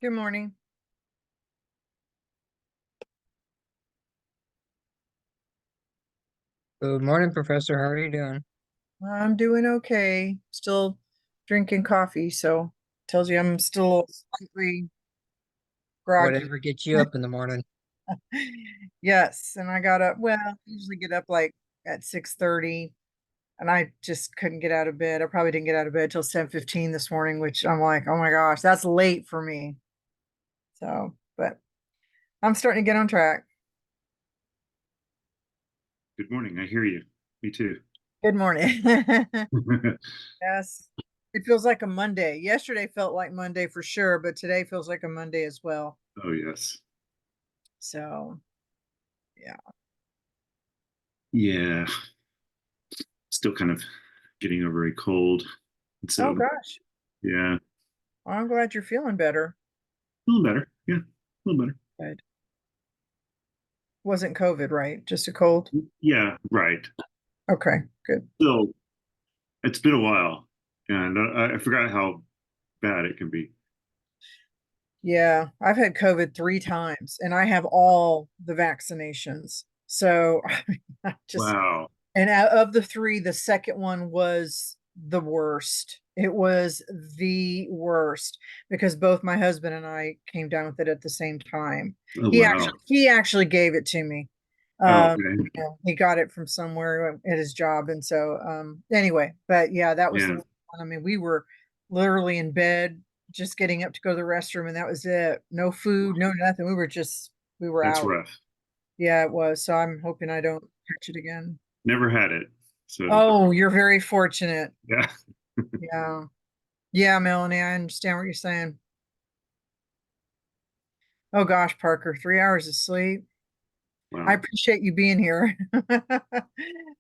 Good morning. Good morning, Professor. How are you doing? I'm doing okay. Still drinking coffee, so tells you I'm still slightly groggy. Whatever gets you up in the morning. Yes, and I got up, well, I usually get up like at 6:30, and I just couldn't get out of bed. I probably didn't get out of bed till 7:15 this morning, which I'm like, oh my gosh, that's late for me. So, but I'm starting to get on track. Good morning. I hear you. Me too. Good morning. Yes. It feels like a Monday. Yesterday felt like Monday for sure, but today feels like a Monday as well. Oh, yes. So, yeah. Yeah. Still kind of getting over a cold. And Oh so, gosh. yeah, Well, I'm glad you're feeling better. a little better. Yeah, a little better. Good. Wasn't COVID, right? Just a cold? Yeah, right. Okay, good. Still, it's been a while, and I forgot how bad it can be. Yeah, I've had COVID 3 times and I have all the vaccinations. So I just, Wow. and out of the three, the second one was the worst. It was the worst because both my husband and I came down with it at the same time. Oh, He wow. actually gave it to me. Oh, Um, okay. he got it from somewhere at his job, and so anyway, but yeah, that was the Yeah, one. I mean, we were literally in bed, just getting up to go to the restroom, and that was it. No food, no nothing. We were that's out. rough. Yeah, it was. So I'm hoping I don't catch it again. Never had it. So, Oh, you're very fortunate. yeah. Yeah. Yeah, Melanie, I understand what you're saying. Oh gosh, Parker, 3 hours of sleep. I Wow. appreciate you being here.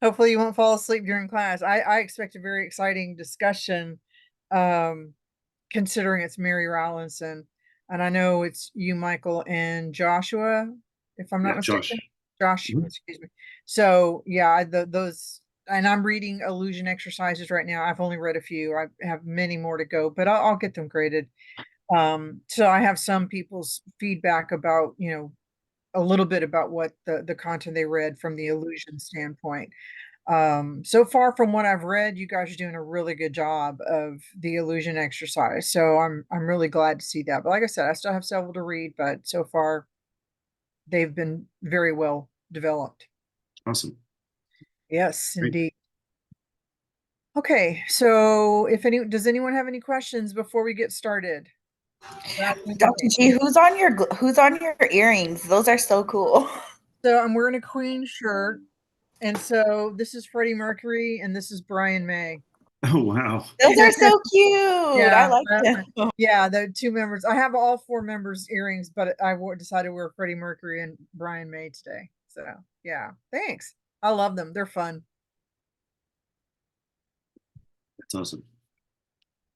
Hopefully you won't fall asleep during class. I expect a very exciting discussion, um, considering it's Mary Rollinson. And I know it's you, Michael, and Joshua, if I'm not Yeah, mistaken. Josh. Josh, Mhm. excuse me. So yeah, those, and I'm reading illusion exercises right now. I've only read a few. I have many more to go, but I'll get them graded. So I have some people's feedback about, a little bit about what the content they read from the illusion standpoint. So far from what I've read, you guys are doing a really good job of the illusion exercise. So I'm really glad to see that. But like I said, I still have several to read, but so far they've been very well developed. Awesome. Yes, Great. indeed. Okay, so if any, does anyone have any questions before we get started? Dr. G, who's on your earrings? Those are so cool. So I'm wearing a Queen shirt, and so this is Freddie Mercury, and this is Brian May. Oh, wow. Those are so cute. I Yeah, like them. yeah, the two members. I have all four members' earrings, but decided to wear Freddie Mercury and Brian May today. So yeah, thanks. I love them. They're fun. That's awesome.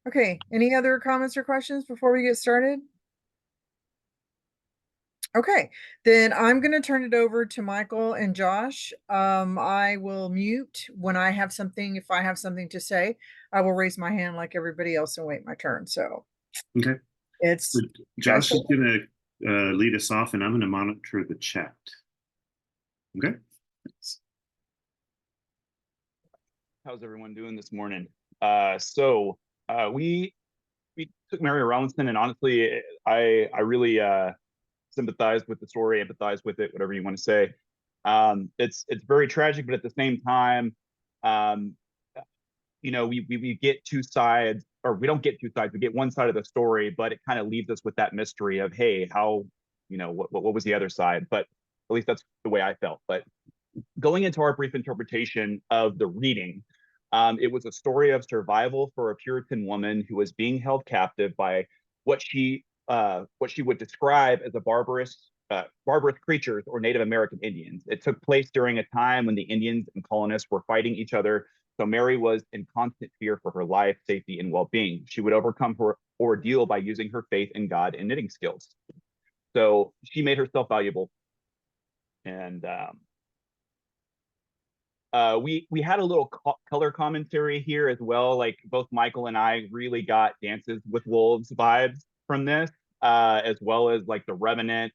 Okay, any other comments or questions before we get started? Okay, then I'm going to turn it over to Michael and Josh. I will mute when I have something. If I have something to say, I will raise my hand like everybody else and wait my turn. So Okay. So it's you guys. Josh is going to lead us off, and I'm going to monitor the chat. Okay. Thanks. How's everyone doing this morning? We took Mary Rollinson, and honestly, I really sympathized with the story, empathized with it, whatever you want to say. It's very tragic, but at the same time, um, we get two sides, or we don't get two sides. We get one side of the story, but it kind of leaves us with that mystery of, hey, how, what was the other side? But at least that's the way I felt. But going into our brief interpretation of the reading, it was a story of survival for a Puritan woman who was being held captive by what she would describe as barbarous creatures or Native American Indians. It took place during a time when the Indians and colonists were fighting each other. So Mary was in constant fear for her life, safety, and well-being. She would overcome her ordeal by using her faith in God and knitting skills. So she made herself valuable, and we had a little color commentary here as well. Like both Michael and I really got Dances with Wolves vibes from this. as well as like The Revenant.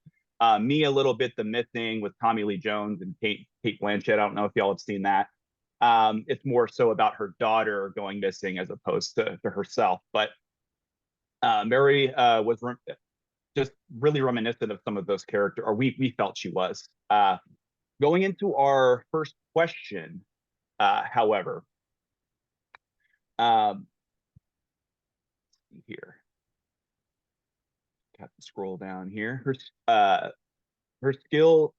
Me a little bit The Missing with Tommy Lee Jones and Kate Blanchett. I don't know if y'all have seen that. It's more so about her daughter going missing as opposed to herself. But Mary was just really reminiscent of some of those characters, or we felt she was. Going into our first question, however, here, have to scroll down here. Her skill.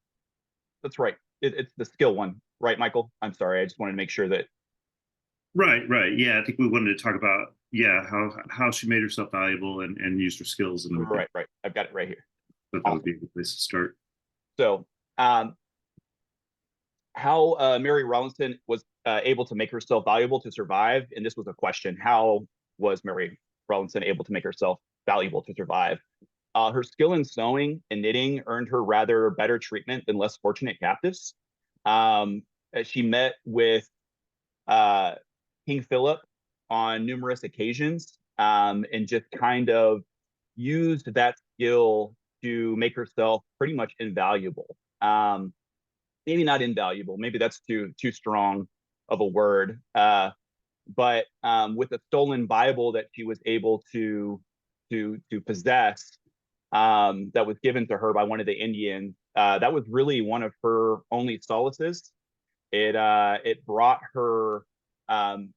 That's right. It's the skill one, right, Michael? I'm sorry. I just wanted to make sure that. Right, right. Yeah, I think we wanted to talk about how she made herself valuable and used her skills and everything. Right. I've got it right here. But that would be a good place to start. So, how Mary Rowlandson was able to make herself valuable to survive, and this was a question: how was Mary Rowlandson able to make herself valuable to survive? Her skill in sewing and knitting earned her rather better treatment than less fortunate captives. As she met with King Philip on numerous occasions, and just kind of used that skill to make herself pretty much invaluable. Maybe not invaluable. Maybe that's too strong of a word. But with a stolen Bible that she was able to possess, that was given to her by one of the Indians, that was really one of her only solaces. It brought her,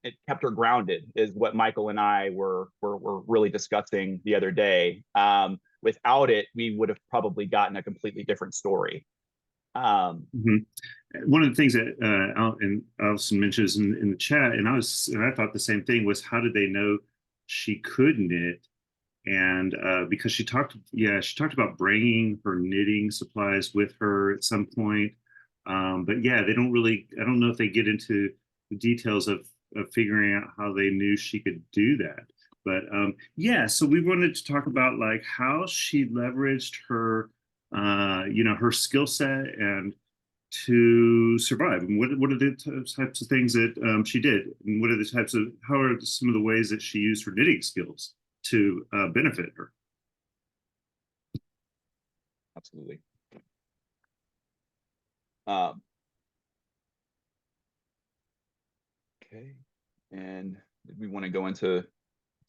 it kept her grounded, is what Michael and I were really discussing the other day. Without it, we would have probably gotten a completely different story. One of the things that Allison mentions in the chat, and I thought the same thing, was how did they know she could knit? And because she talked about bringing her knitting supplies with her at some point. But yeah, they don't really, I don't know if they get into the details of figuring out how they knew she could do that. But yeah, so we wanted to talk about like how she leveraged her, her skill set and to survive. And what are the types of things that she did? And what are the how are some of the ways that she used her knitting skills to benefit her? Absolutely. Okay, and we want to go into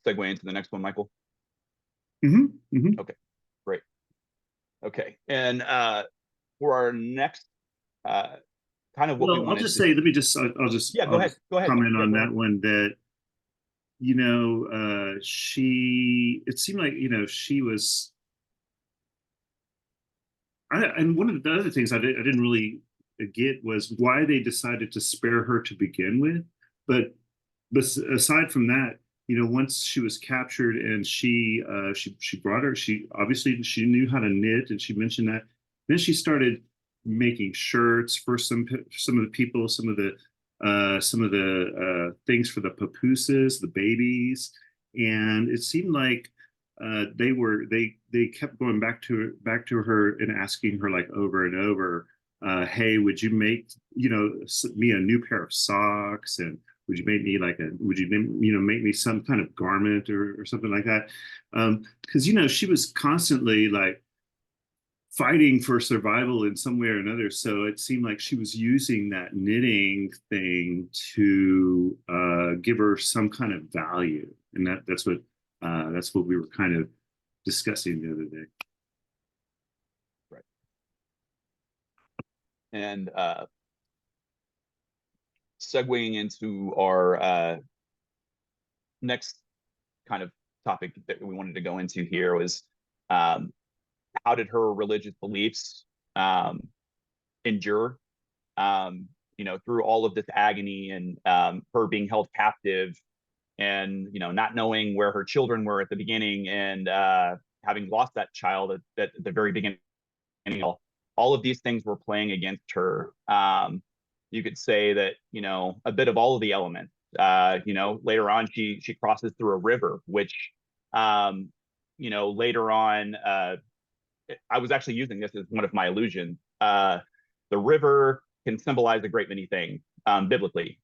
segue into the next one, Michael. Okay, great. Okay, and for our next kind of what we I'll wanted just to say, I'll just go ahead. comment on that one, that it seemed like she was, and one of the other things I didn't really get was why they decided to spare her to begin with. But aside from that, once she was captured and she brought her, she obviously she knew how to knit, and she mentioned that. Then she started making shirts for some of the people, some of the things for the papooses, the babies, and it seemed like they kept going back to her and asking her like over and over, hey, would you make me a new pair of socks, and would you make me make me some kind of garment or something like that, because she was constantly like fighting for survival in some way or another. So it seemed like she was using that knitting thing to give her some kind of value, and that's what we were kind of discussing the other day. Right. And segueing into our next kind of topic that we wanted to go into here was how did her religious beliefs endure through all of this agony, and her being held captive, and not knowing where her children were at the beginning, and having lost that child at the very beginning. All of these things were playing against her. You could say that a bit of all of the elements. Later on she crosses through a river, which later on I was actually using this as one of my illusions. The river can symbolize a great many things biblically.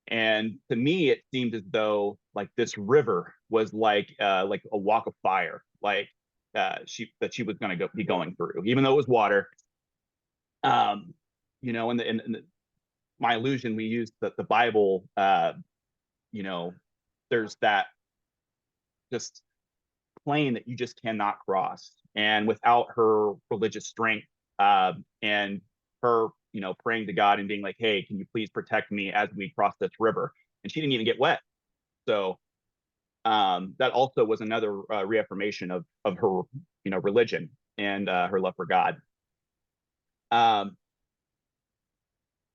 And to me, it seemed as though like this river was like a walk of fire, like she was going to be going through, even though it was water. You know, in my illusion, we used the Bible. You know, there's that just plane that you just cannot cross, and without her religious strength, and her, you know, praying to God and being like, "Hey, can you please protect me as we cross this river?" And she didn't even get wet. So that also was another reaffirmation of her, you know, religion and her love for God. Um,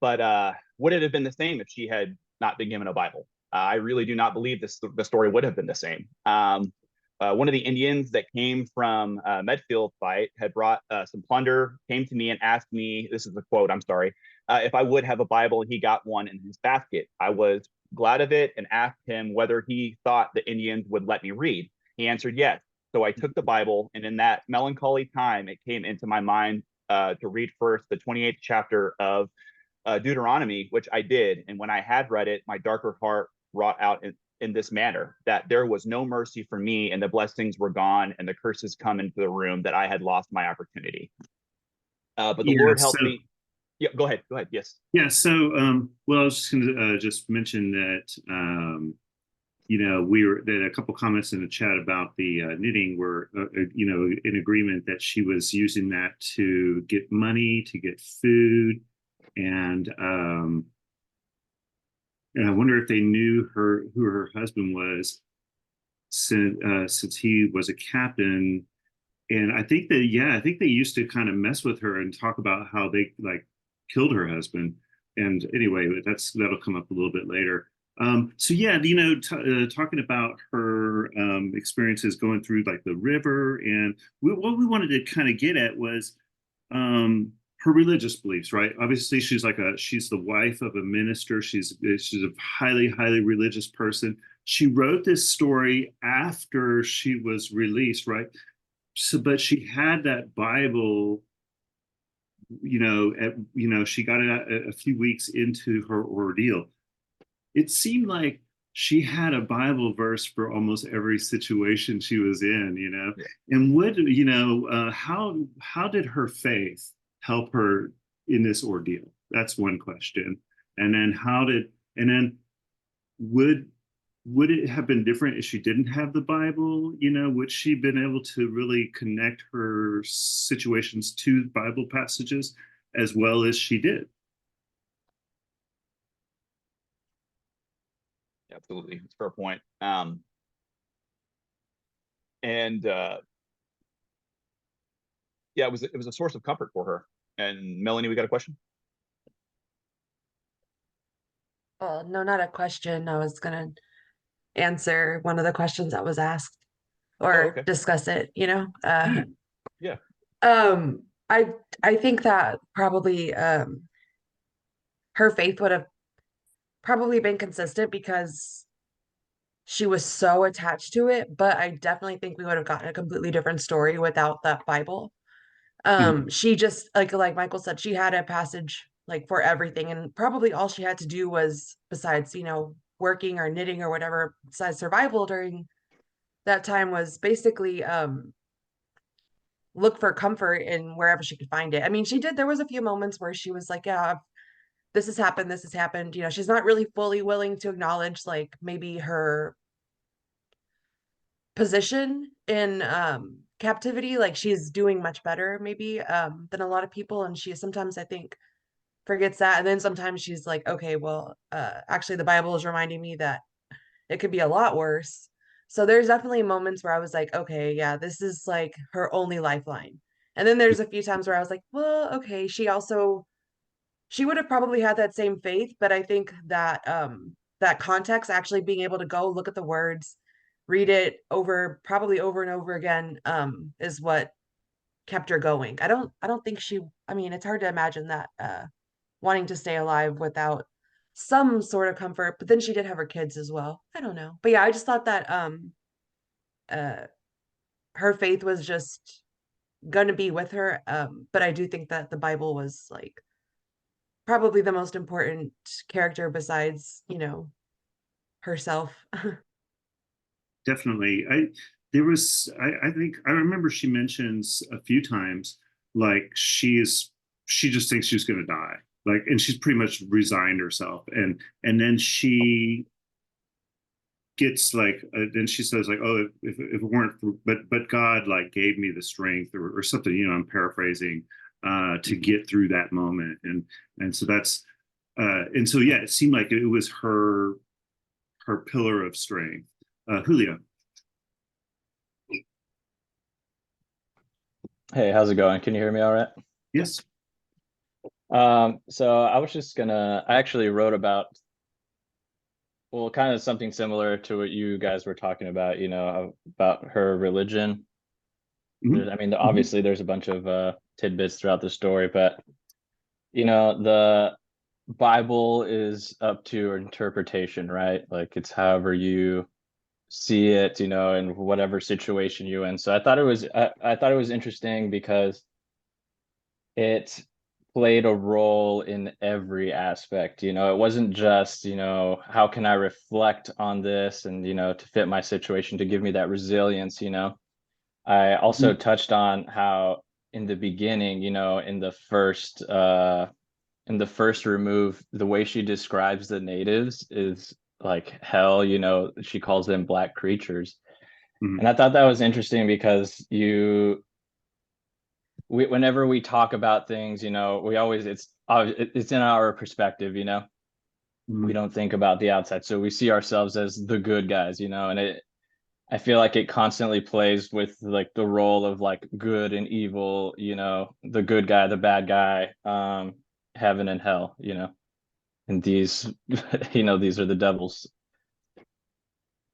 but would it have been the same if she had not been given a Bible? I really do not believe the story would have been the same. One of the Indians that came from Medfield fight had brought some plunder, came to me and asked me, this is the quote, I'm sorry, if I would have a Bible, and he got one in his basket. I was glad of it and asked him whether he thought the Indians would let me read. He answered yes. So I took the Bible, and in that melancholy time, it came into my mind to read first the 28th chapter of Deuteronomy, which I did. And when I had read it, my darker heart wrought out in this manner, that there was no mercy for me, and the blessings were gone, and the curses come into the room, that I had lost my opportunity. But the Lord helped me. Yeah, go ahead. Go ahead. Yes. Yeah. So, well, I was just going to just mention that, you know, that a couple comments in the chat about the knitting were, you know, in agreement that she was using that to get money, to get food. And I wonder if they knew who her husband was, since he was a captain. And I think that, yeah, I think they used to kind of mess with her and talk about how they like killed her husband. And anyway, that'll come up a little bit later. So yeah, you know, talking about her experiences going through like the river, and what we wanted to kind of get at was her religious beliefs, right? Obviously, she's the wife of a minister. She's a highly religious person. She wrote this story after she was released, right? So, but she had that Bible, you know, she got it a few weeks into her ordeal. It seemed like she had a Bible verse for almost every situation she was in, you know. Yeah. And how did her faith help her in this ordeal? That's one question. And then would it have been different if she didn't have the Bible? You know, would she been able to really connect her situations to Bible passages as well as she did? Absolutely, it's a fair point. And yeah, it was a source of comfort for her. And Melanie, we got a question? No, not a question. I was gonna answer one of the questions that was asked, or okay. discuss it, you know. Yeah. I think that probably her faith would have probably been consistent because she was so attached to it, but I definitely think we would have gotten a completely different story without that Bible. She just like Michael said, she had a passage like for everything, and probably all she had to do was, besides, you know, working or knitting or whatever, besides survival during that time, was basically look for comfort in wherever she could find it. I mean, there was a few moments where she was like, yeah, this has happened, you know. She's not really fully willing to acknowledge like maybe her position in captivity, like she's doing much better maybe than a lot of people, and she sometimes, I think, forgets that. And then sometimes she's like, okay, well, actually the Bible is reminding me that it could be a lot worse. So there's definitely moments where I was like, okay, yeah, this is like her only lifeline. And then there's a few times where I was like, well, okay, she would have probably had that same faith, but I think that that context, actually being able to go look at the words, read it probably over and over again, is what kept her going. I don't think I mean, it's hard to imagine that wanting to stay alive without some sort of comfort, but then she did have her kids as well. I don't know. But yeah, I just thought that uh her faith was just gonna be with her. But I do think that the Bible was like probably the most important character besides, herself. Definitely. I think I remember she mentions a few times like she just thinks she's going to die. Like, and she's pretty much resigned herself. And then she gets like, then she says like, oh, if it weren't for, but God like gave me the strength or something, I'm paraphrasing, to get through that moment. And so that's, and so, yeah, it seemed like it was her pillar of strength. Julio. Hey, how's it going? Can you hear me all right? Yes. So I actually wrote about, well, kind of something similar to what you guys were talking about, about her religion. Mhm. I mean, obviously there's a bunch of tidbits throughout the story, but the Bible is up to interpretation, right? Like it's however you see it, in whatever situation you're in. So I thought it was interesting because it played a role in every aspect. It wasn't just, how can I reflect on this and, to fit my situation, to give me that resilience. I also touched on how in the beginning, in the first remove, the way she describes the natives is like hell. She calls them black creatures. Mhm. And I thought that was interesting because whenever we talk about things, we always, it's in our perspective, we Mhm. don't think about the outside. So we see ourselves as the good guys, and I feel like it constantly plays with like the role of like good and evil, the good guy, the bad guy, heaven and hell, and these, these are the devils.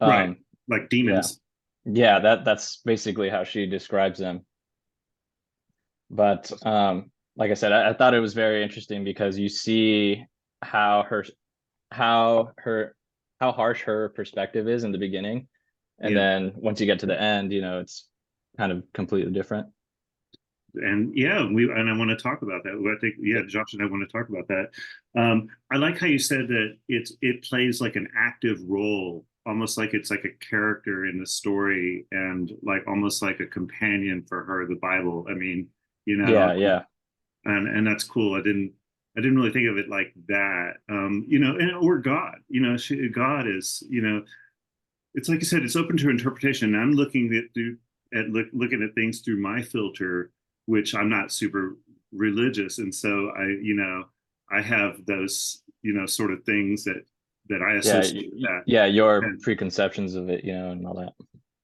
Right. Um, Like yeah, demons. yeah, that's basically how she describes them. But like I said, I thought it was very interesting because you see how her how her how harsh her perspective is in the beginning, and Yeah. then once you get to the end, it's kind of completely different. And yeah, and I want to talk about that. I think, yeah, Josh and I want to talk about that. I like how you said that it plays like an active role, almost like it's like a character in the story and like almost like a companion for her, the Bible. I mean, Yeah, yeah, and that's cool. I didn't really think of it like that. And or God, God is, it's like you said, it's open to interpretation. I'm looking looking at things through my filter, which I'm not super religious, and so I have those sort of things that I yeah, associate with that. yeah, your And preconceptions of it, and all that.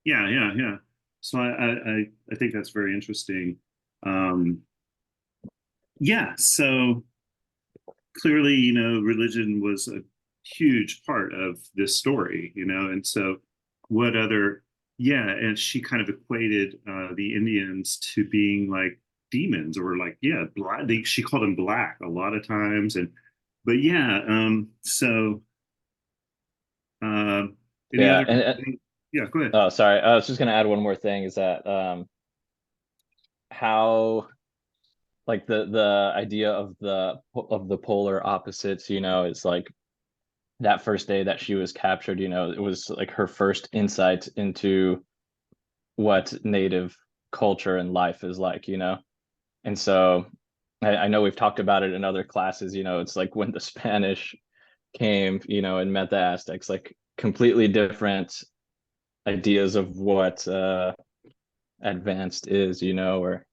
yeah, yeah, yeah. So I think that's very interesting. Um, yeah. So clearly, religion was a huge part of this story, and so what other, yeah, and she kind of equated the Indians to being like demons or like, yeah, black. She called them black a lot of times, but yeah, so uh, any Yeah, other, and yeah, go ahead. oh, sorry, I was just gonna add one more thing is that how like the idea of the polar opposites, is like that first day that she was captured, it was like her first insight into what native culture and life is like, and so I know we've talked about it in other classes, it's like when the Spanish came, and met the Aztecs, like completely different ideas of what advanced is, or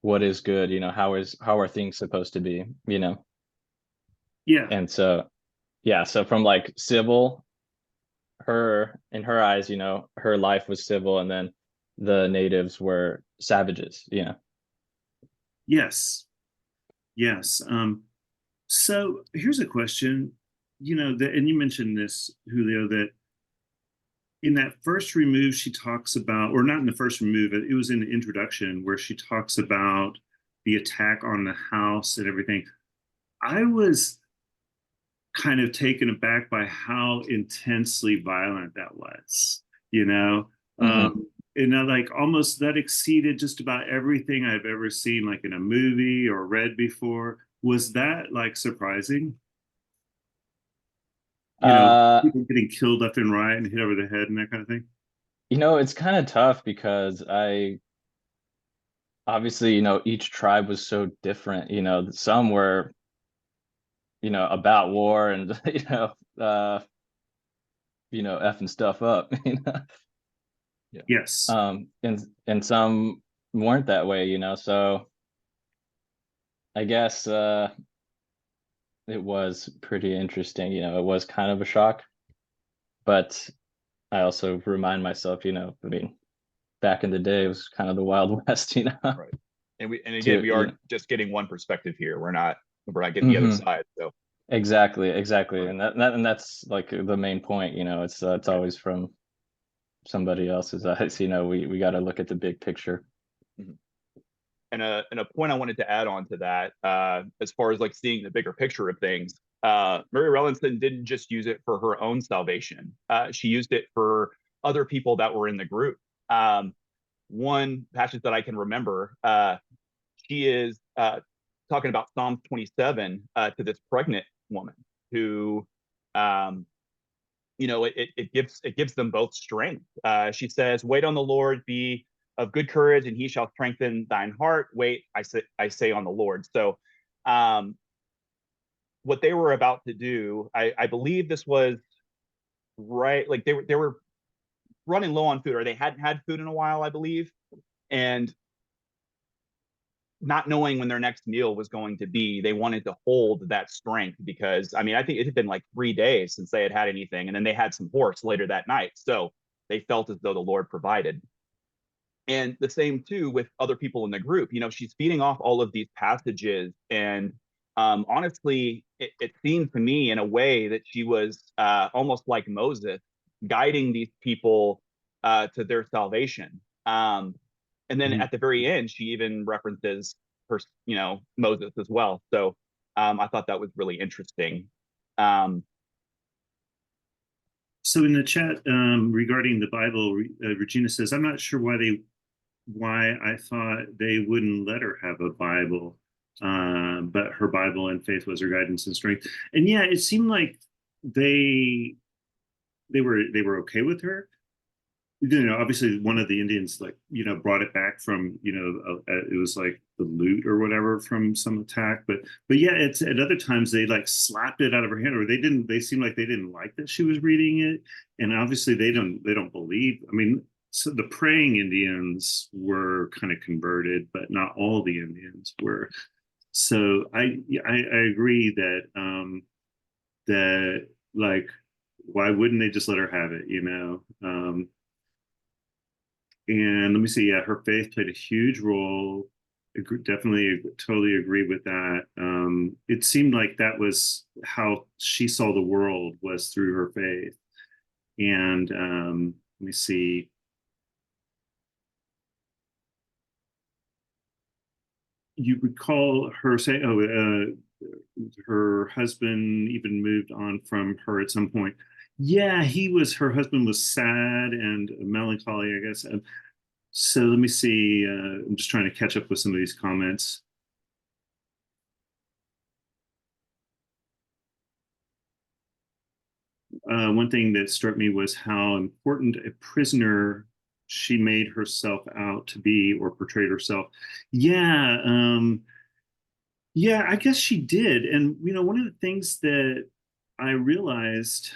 what is good, how are things supposed to be, Yeah, and so yeah, so from like civil, her in her eyes, her life was civil, and then the natives were savages, yes, yes. So here's a question, and you mentioned this, Julio, that in that first remove, she talks about, or not in the first remove, it was in the introduction where she talks about the attack on the house and everything. I was kind of taken aback by how intensely violent that was, you know? hmm And I like almost that exceeded just about everything I've ever seen, like in a movie or read before. Was that like surprising? Uh, People getting killed left and right and hit over the head and that kind of thing. it's kind of tough because I obviously, each tribe was so different. Some were, about war and, uh, effing stuff up, Yeah. Yes. And some weren't that way, so I guess it was pretty interesting, it was kind of a shock, but I also remind myself, I mean, back in the day it was kind of the Wild West, Right. And again, to, we are just getting one perspective here. We're not getting the other Mhm. side. So Exactly, right. and that's like the main point, it's Yeah. always from somebody else's eyes, we got to look at the big picture. Mhm. And a point I wanted to add on to that, as far as like seeing the bigger picture of things, Mary Rowlandson didn't just use it for her own salvation. She used it for other people that were in the group. One passage that I can remember, she is talking about Psalm 27 to this pregnant woman who, um, it gives them both strength. She says, "Wait on the Lord, be of good courage, and He shall strengthen thine heart. Wait, I say on the Lord." So, um, what they were about to do, I believe this was right, like they were running low on food, or they hadn't had food in a while, I believe, and not knowing when their next meal was going to be, they wanted to hold that strength because, I mean, I think it had been like 3 days since they had had anything, and then they had some horse later that night, so they felt as though the Lord provided. And the same too with other people in the group. She's feeding off all of these passages, and honestly, it seemed to me in a way that she was almost like Moses, guiding these people to their salvation. And then Mhm. at the very end, she even references her, Moses as well. So I thought that was really interesting. Um, So in the chat regarding the Bible, Regina says, "I'm not sure why I thought they wouldn't let her have a Bible, but her Bible and faith was her guidance and strength." And yeah, it seemed like they they were okay with her. Obviously one of the Indians like brought it back from it was like the loot or whatever from some attack, but yeah, it's at other times they like slapped it out of her hand, or they seemed like they didn't like that she was reading it, and obviously they don't believe. I mean, so the praying Indians were kind of converted, but not all the Indians were. So I agree that that like why wouldn't they just let her have it. And let me see. Yeah, her faith played a huge role. Definitely, totally agree with that. It seemed like that was how she saw the world, was through her faith. And let me see. You recall her saying, "Oh, her husband even moved on from her at some point." Yeah, her husband was sad and melancholy, I guess. So let me see. I'm just trying to catch up with some of these comments. One thing that struck me was how important a prisoner she made herself out to be, or portrayed herself. Yeah, yeah, I guess she did. And one of the things that I realized,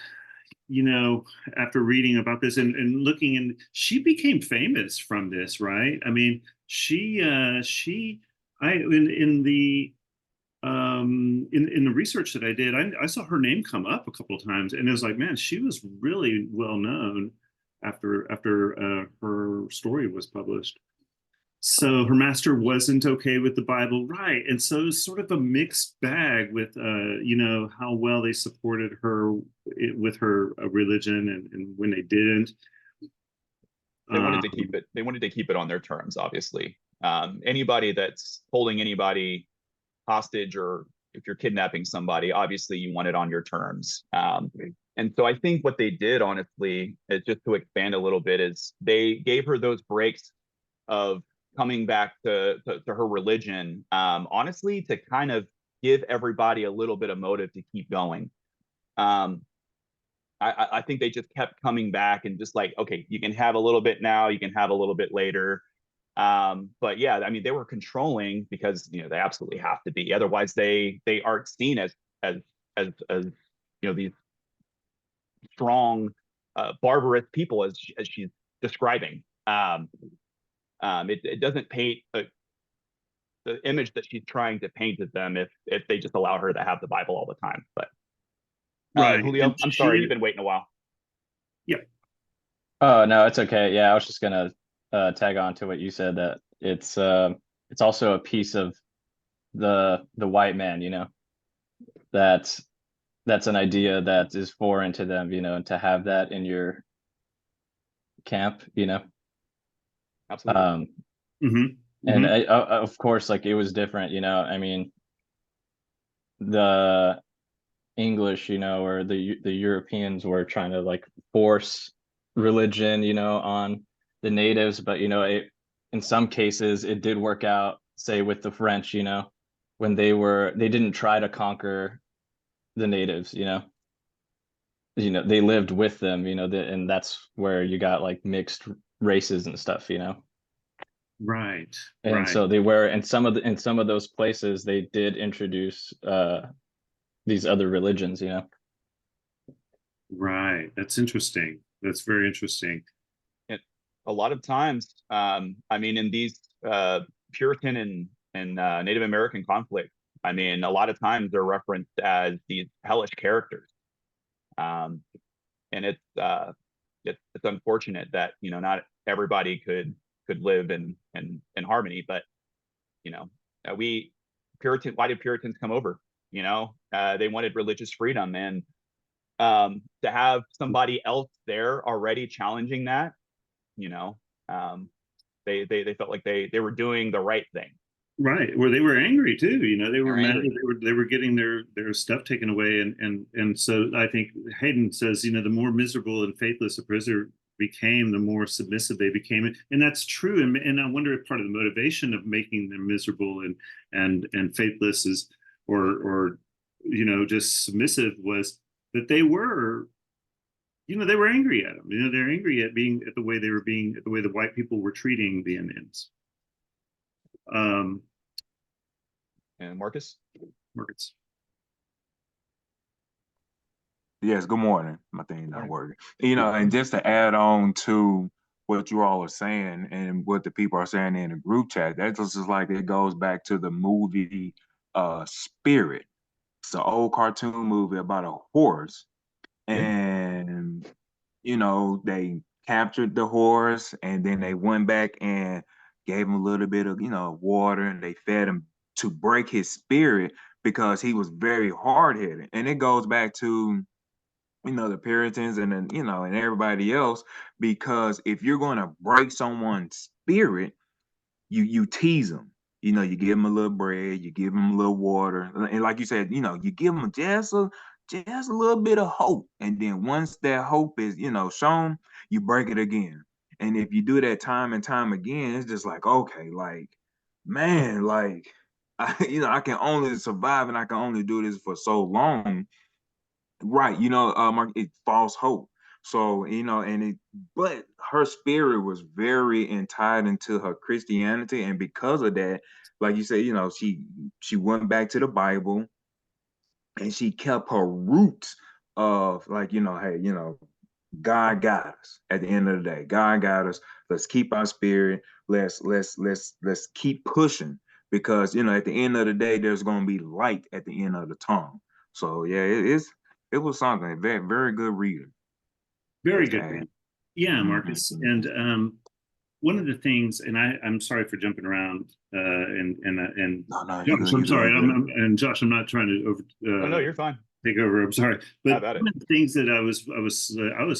after reading about this and looking, and she became famous from this, right? I mean, in the in the research that I did, I saw her name come up a couple of times, and it was like, man, she was really well known after her story was published. So her master wasn't okay with the Bible, right? And so it's sort of a mixed bag with how well they supported her with her religion, and when they didn't. they wanted to Um, keep it. They wanted to keep it on their terms, obviously. Anybody that's holding anybody hostage, or if you're kidnapping somebody, obviously you want it on your terms. And so I think what they did, honestly, is just to expand a little bit, is they gave her those breaks of coming back to her religion, honestly, to kind of give everybody a little bit of motive to keep going. I think they just kept coming back and just like, okay, you can have a little bit now, you can have a little bit later. But yeah, I mean, they were controlling because they absolutely have to be. Otherwise, they aren't seen as these strong, barbarous people as she's describing. It doesn't paint the image that she's trying to paint of them if they just allow her to have the Bible all the time. But Right. Julio, And I'm sorry, you've been waiting a while. Yeah. Oh no, it's okay. Yeah, I was just gonna tag on to what you said, that it's also a piece of the white man, that's an idea that is foreign to them, and to have that in your camp, Absolutely. And of course, like, it was different, I mean, the English, or the Europeans were trying to like force religion, on the natives, but in some cases it did work out, say with the French, when they didn't try to conquer the natives, they lived with them, and that's where you got like mixed races and stuff, Right. and Right. so they were in some of those places they did introduce these other religions, Right. That's interesting. That's very interesting. And a lot of times, I mean, in these Puritan and Native American conflicts, I mean, a lot of times they're referenced as these hellish characters, and it's unfortunate that not everybody could live in harmony, but why did Puritans come over? They wanted religious freedom, and to have somebody else there already challenging that, they felt like they were doing the right thing. Right. Well, they were angry too. They were They're mad. angry. They were getting their stuff taken away, and so I think Hayden says, the more miserable and faithless a prisoner became, the more submissive they became, and that's true. And I wonder if part of the motivation of making them miserable and faithless is, or just submissive, was that they were angry at them. They're angry at the way the white people were treating the Indians. And Marcus? Markets. Yes, good morning. My thing not Morning. working. And just to add on to what you all are saying and what the people are saying in the group chat, that's just like it goes back to the movie Spirit. It's an old cartoon movie about a horse. And they captured the horse and then they went back and gave him a little bit of, water, and they fed him to break his spirit because he was very hard-headed. And it goes back to the Puritans and then, and everybody else, because if you're going to break someone's spirit, you tease them. You give them a little bread, you give them a little water, and like you said, you give them just a little bit of hope, and then once that hope is shown, you break it again. And if you do that time and time again, it's just like, okay, like, man, like, I can only survive and I can only do this for so long. Right, Mark, it's false hope. So, but her spirit was very tied into her Christianity, and because of that, like you said, she went back to the Bible, and she kept her roots of, like, hey, God got us. At the end of the day, God got us. Let's keep our spirit. Let's keep pushing, because at the end of the day, there's gonna be light at the end of the tunnel. So yeah, it was something. Very, very good reader. Very Just to good. add. Yeah, Marcus. And one of the things, and I'm sorry for jumping around, and No, Josh, I'm sorry, and Josh, I'm not trying to over. Oh no, you're fine. Take over. I'm sorry, but About one of the things that I was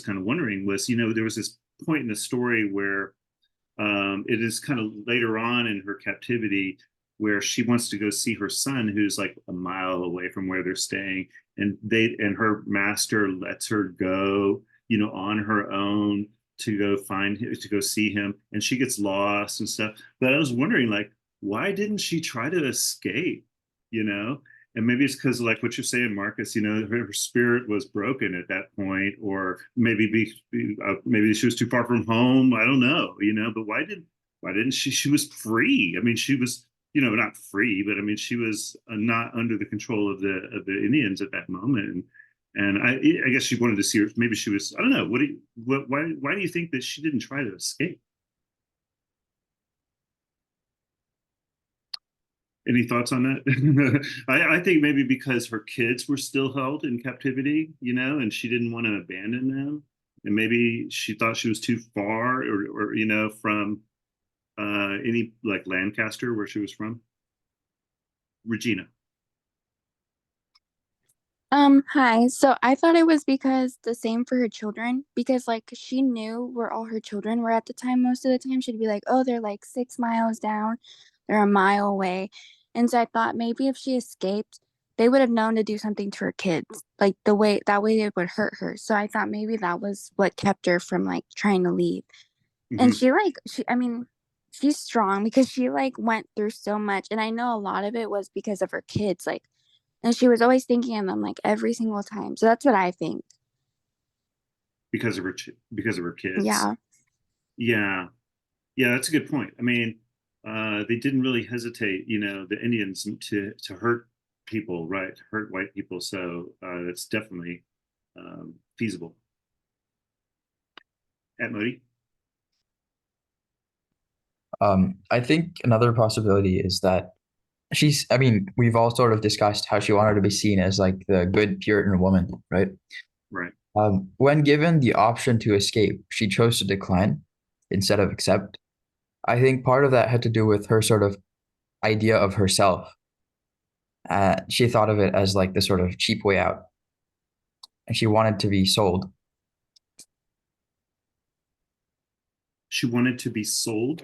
kind of wondering was, there was this point in the story where it is kind of later on in her captivity where she wants to go see her son, who's like a mile away from where they're staying, and her master lets her go, on her own to go find him, to go see him, and she gets lost and stuff. But I was wondering, like, why didn't she try to escape? And maybe it's because, like what you're saying, Marcus, her spirit was broken at that point, or maybe she was too far from home. I don't know, but why didn't she was free. I mean, she was, not free, but I mean, she was not under the control of the Indians at that moment. And I guess she wanted to see her. Maybe she was, I don't know. Why do you think that she didn't try to escape? Any thoughts on that? I think maybe because her kids were still held in captivity, and she didn't want to abandon them. And maybe she thought she was too far or from any like Lancaster, where she was from. Regina. Hi. So I thought it was because the same for her children, because like she knew where all her children were at the time. Most of the time she'd be like, oh, they're like 6 miles down, they're a mile away. And so I thought maybe if she escaped, they would have known to do something to her kids, like that way it would hurt her. So I thought maybe that was what kept her from like trying to leave. And Mhm. I mean, she's strong because she like went through so much. And I know a lot of it was because of her kids. Like, and she was always thinking of them like every single time. So that's what I think. Because of her kids. Yeah. Yeah. Yeah, that's a good point. I mean, they didn't really hesitate, the Indians to hurt people, right? Hurt white people. So that's definitely feasible. At Modi? I think another possibility is that I mean, we've all sort of discussed how she wanted to be seen as like the good Puritan woman, right? Right. When given the option to escape, she chose to decline instead of accept. I think part of that had to do with her sort of idea of herself. She thought of it as like the sort of cheap way out, and she wanted to be sold. She wanted to be sold.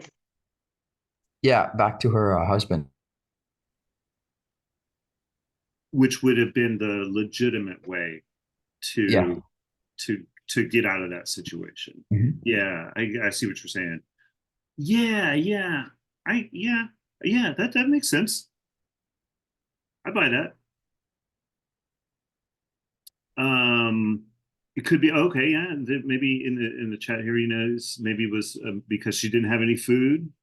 Yeah, back to her husband. Which would have been the legitimate way Yeah. to get out of that situation. Mhm. Yeah, I see what you're saying. Yeah. That makes sense. I buy that. It could be okay. Yeah, maybe in the chat here, maybe it was because she didn't have any food.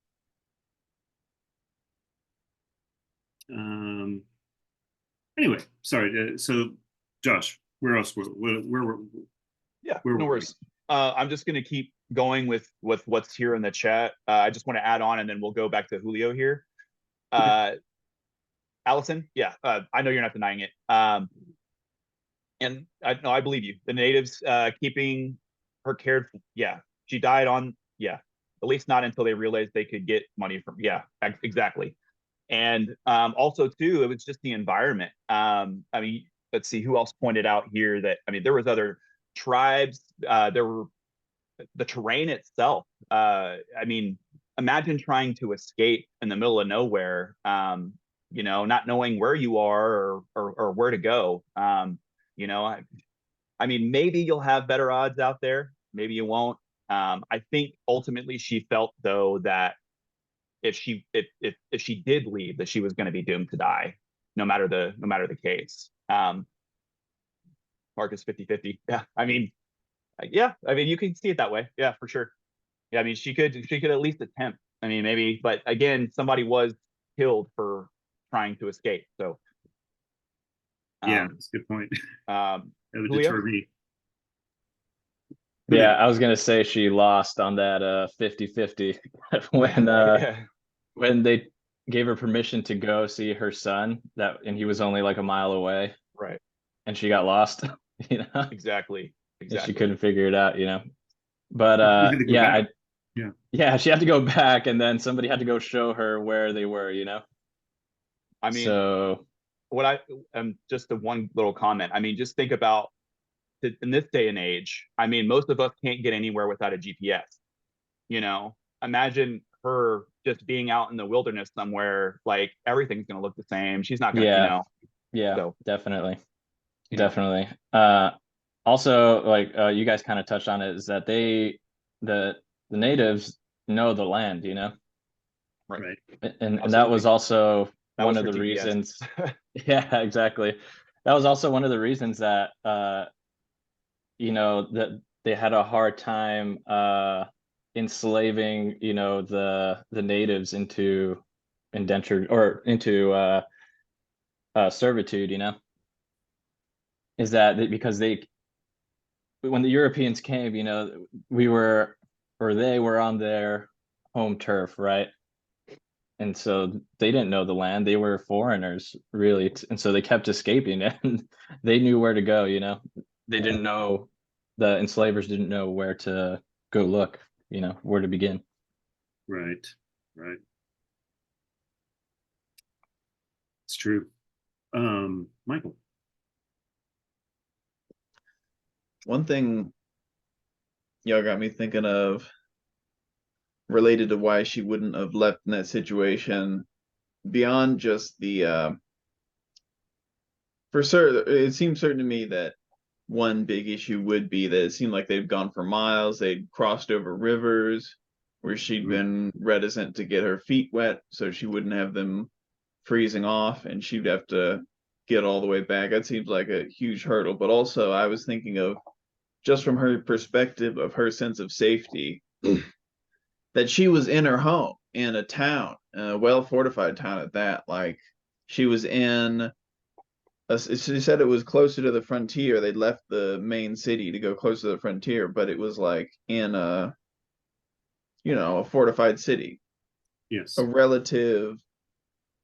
Anyway, sorry. So, Josh, where else? Where Yeah, where no were we? worries. I'm just going to keep going with what's here in the chat. I just want to add on, and then we'll go back to Julio here. Allison, yeah, I know you're not denying it. And I believe you. The natives keeping her cared for, yeah, she died on, yeah, at least not until they realized they could get money from, yeah, exactly. And also too, it was just the environment. I mean, let's see who else pointed out here that, I mean, there was other tribes, there were the terrain itself. I mean, imagine trying to escape in the middle of nowhere, not knowing where you are or where to go. I mean, maybe you'll have better odds out there. Maybe you won't. I think ultimately she felt though that if she did leave, that she was going to be doomed to die, no matter the case. Marcus 50-50. Yeah. I mean, you can see it that way. Yeah, for sure. Yeah, I mean, she could at least attempt. I mean, maybe, but again, somebody was killed for trying to escape. So, Yeah, that's a good point. That would Julio? deter me. Yeah, I was gonna say she lost on that 50-50 when they gave her permission to go see her son, and he was only like a mile away, Right. and she got lost, Exactly. and she couldn't figure it out, but You had to go back. yeah, she had to go back, and then somebody had to go show her where they were, I mean, so what I just the one little comment. I mean, just think about in this day and age. I mean, most of us can't get anywhere without a GPS. Imagine her just being out in the wilderness somewhere, like everything's going to look the same. She's not going to, yeah, so, definitely. Definitely. Also, like you guys kind of touched on it, is that the natives know the land, Right. and that was also That one was of for the TBS. reasons. Yeah, exactly. That was also one of the reasons that that they had a hard time enslaving, the natives into indentured or into servitude, is that because when the Europeans came, we were, or they were on their home turf, right? And so they didn't know the land. They were foreigners, really. And so they kept escaping and they knew where to go, They didn't know, the enslavers didn't know where to go look, where to begin. Right. Right. It's true. Michael. One thing y'all got me thinking of related to why she wouldn't have left in that situation beyond just the for sure it seems certain to me that one big issue would be that it seemed like they'd gone for miles, they'd crossed over rivers where she'd been reticent to get her feet wet so she wouldn't have them freezing off and she'd have to get all the way back. That seems like a huge hurdle. But also I was thinking of just from her perspective of her sense of safety that she was in her home in a town, a well fortified town at that. Like she was in she said it was closer to the frontier. They'd left the main city to go closer to the frontier, but it was like in a fortified city. Yes. A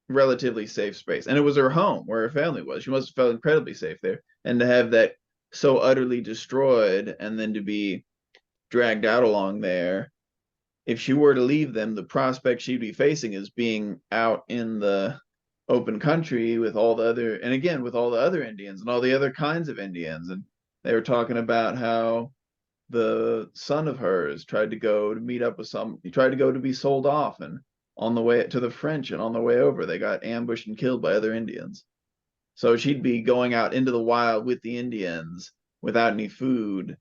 relatively safe space. And it was her home where her family was. She must have felt incredibly safe there. And to have that so utterly destroyed and then to be dragged out along there, if she were to leave them, the prospect she'd be facing is being out in the open country with all the other, and again, with all the other Indians and all the other kinds of Indians. And they were talking about how the son of hers tried to go to meet up with he tried to go to be sold off, and on the way to the French and on the way over, they got ambushed and killed by other Indians. So she'd be going out into the wild with the Indians without any food.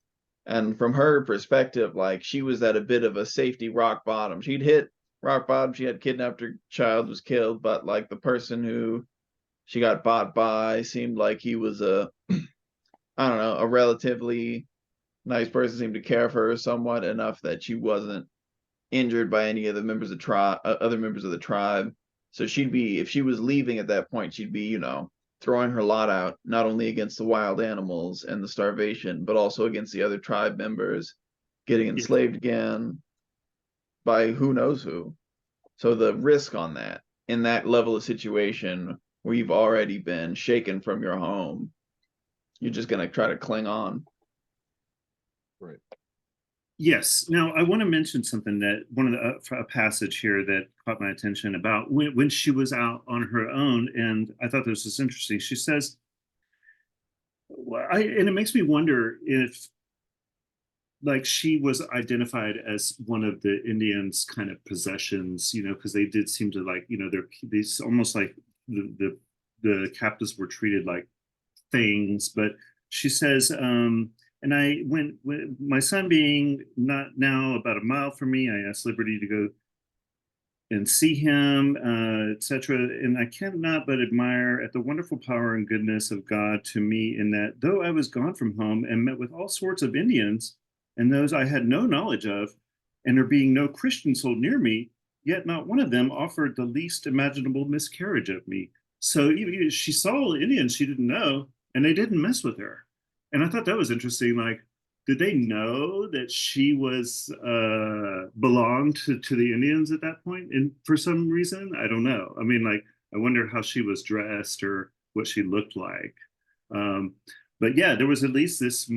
And from her perspective, like she was at a bit of a safety rock bottom. She'd hit rock bottom. She had kidnapped, her child was killed, but like the person who she got bought by seemed like he was I don't know, a relatively nice person, seemed to care for her somewhat enough that she wasn't injured by any of the members of other members of the tribe. So she'd be, if she was leaving at that point, she'd be, throwing her lot out, not only against the wild animals and the starvation, but also against the other tribe members getting enslaved again by who knows who. So the risk on that, in that level of situation where you've already been shaken from your home, you're just going to try to cling on. Right. Yes. Now, I want to mention something that one of the a passage here that caught my attention about when she was out on her own, and I thought this was interesting. She says, and it makes me wonder if, like, she was identified as one of the Indians' kind of possessions, because they did seem to like, these almost like the captives were treated like things. But she says, and when my son being not now about a mile from me, I asked Liberty to go and see him, etc. And I cannot but admire at the wonderful power and goodness of God to me in that though I was gone from home and met with all sorts of Indians and those I had no knowledge of, and there being no Christian soul near me, yet not one of them offered the least imaginable miscarriage of me. So even she saw Indians she didn't know, and they didn't mess with her. And I thought that was interesting. Like, did they know that she was belonged to the Indians at that point? And for some reason, I don't know. I mean, like, I wonder how she was dressed or what she looked like. But yeah, there was at least this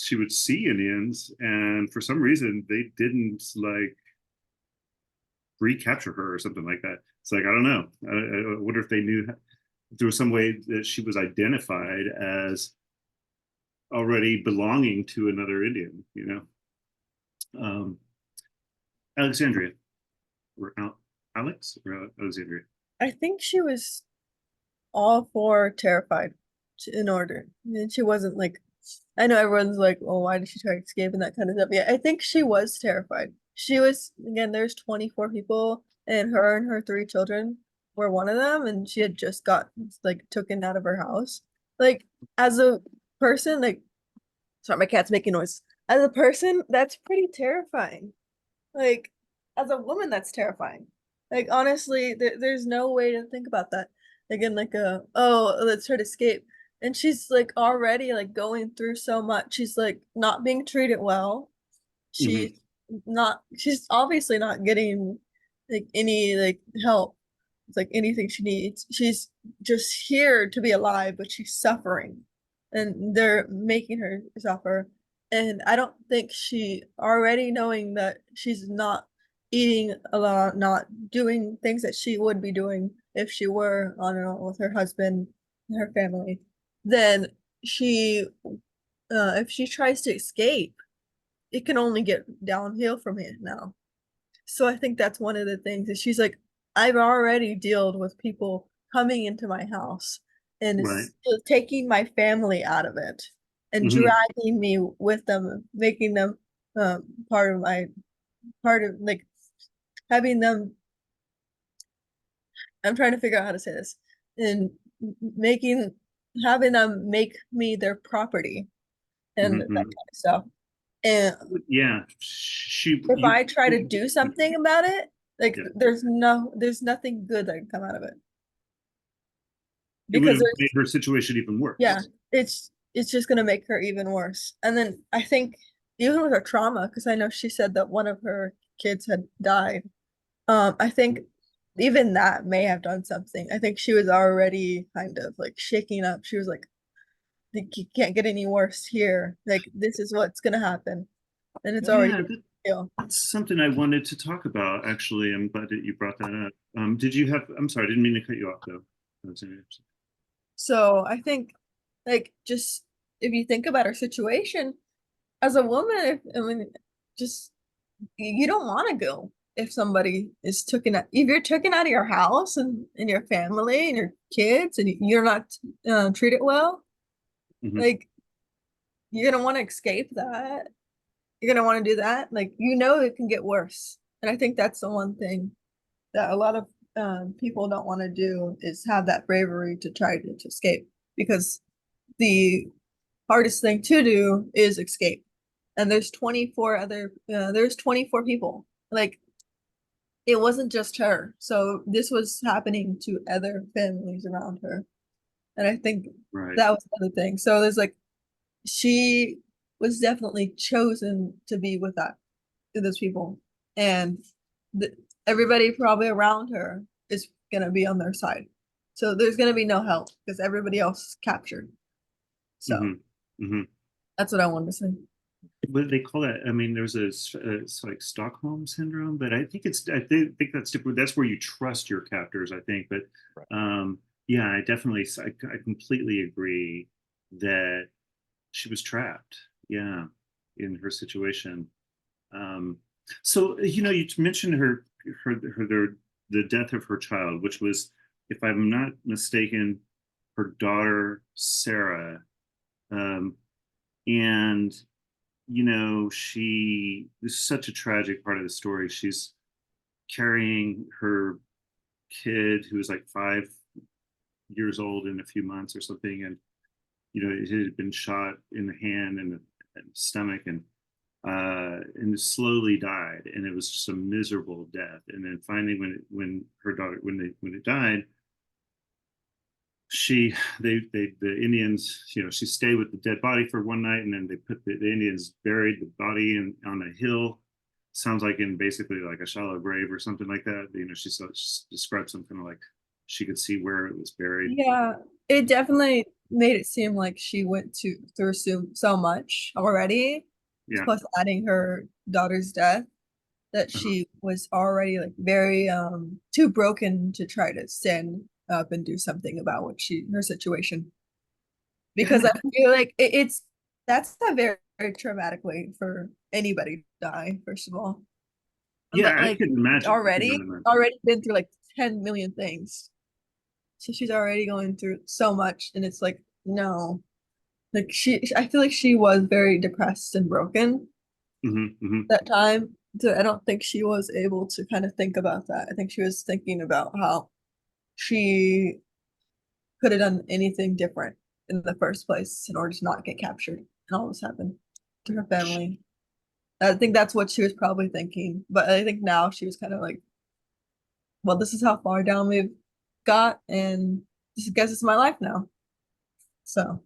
she would see Indians, and for some reason they didn't like recapture her or something like that. It's like, I don't know. I wonder if they knew if there was some way that she was identified as already belonging to another Indian, Alexandria or Alex or Alexandria. I think she was all for terrified in order. And she wasn't like, I know everyone's like, oh, why did she try to escape and that kind of stuff. Yeah, I think she was terrified. She was, again, there's 24 people and her 3 children were one of them, and she had just got like taken out of her house. Like as a person, like sorry, my cat's making noise. As a person, that's pretty terrifying. Like as a woman, that's terrifying. Like honestly, there's no way to think about that. Again, like oh, let's try to escape. And she's like already like going through so much. She's like not being treated well. Mhm. She's obviously not getting like any like help. It's like anything she needs. She's just here to be alive, but she's suffering. And they're making her suffer. And I don't think she already knowing that she's not eating a lot, not doing things that she would be doing if she were on her own with her husband and her family, then she if she tries to escape, it can only get downhill from here now. So I think that's one of the things is she's like, I've already dealt with people coming into my house and Right. still taking my family out of it and Mhm. dragging me with them, making them part of my part of like having them. I'm trying to figure out how to say this and making having them make me their property and that kind Mhm. of stuff. And Yeah. She. if You. I try to do something about it, like Yeah. there's nothing good that can come out of it. It would Because have made there's her situation even worse. yeah, it's just gonna make her even worse. And then I think even with her trauma, because I know she said that one of her kids had died. I think even that may have done something. I think she was already kind of like shaking up. She was like, "You can't get any worse here. Like this is what's gonna happen." And it's already Yeah, ill. that's something I wanted to talk about, actually. I'm glad that you brought that up. Did you have, I'm sorry, I didn't mean to cut you off though. So I think, like, just if you think about her situation as a woman, I mean, just you don't want to go if somebody is taken out. If you're taken out of your house and your family and your kids, and you're not treated well, Mhm. like you're gonna want to escape that. You're gonna want to do that. Like you know, it can get worse, and I think that's the one thing that a lot of people don't want to do is have that bravery to try to escape because the hardest thing to do is escape. And there's 24 people. Like it wasn't just her. So this was happening to other families around her. And I think Right. that was another thing. So there's like she was definitely chosen to be with those people. And the, everybody probably around her is gonna be on their side. So there's gonna be no help because everybody else is captured. So Mhm. Mhm. that's what I wanted to say. What do they call that? I mean, there's it's like Stockholm syndrome, but I think think that's different. That's where you trust your captors, I think. But Right. yeah, I completely agree that she was trapped. Yeah, in her situation. Um, so you mentioned the death of her child, which was, if I'm not mistaken, her daughter Sarah. Um, and this is such a tragic part of the story. She's carrying her kid who was like 5 years old in a few months or something, and it had been shot in the hand and the stomach, and slowly died, and it was just a miserable death. And then finally, when her daughter when it died, the Indians, she stayed with the dead body for one night, and then the Indians buried the body on a hill. Sounds like in basically like a shallow grave or something like that. She described something like she could see where it was buried. Yeah, it definitely made it seem like she went through so much already. Yeah. Plus adding her daughter's death, that Uh-huh. she was already like very too broken to try to stand up and do something about her situation. Because I feel like that's a very, very traumatic way for anybody to die, first of all. Yeah, But I like couldn't imagine. I couldn't already imagine. already been through like 10 million things. So she's already going through so much, and it's like, no. Like I feel like she was very depressed and broken that time. So I don't think she was able to kind of think about that. I think she was thinking about how she could have done anything different in the first place in order to not get captured. And all this happened to her family. I think that's what she was probably thinking. But I think now she was kind of like, well, this is how far down we've got, and I guess it's my life now. So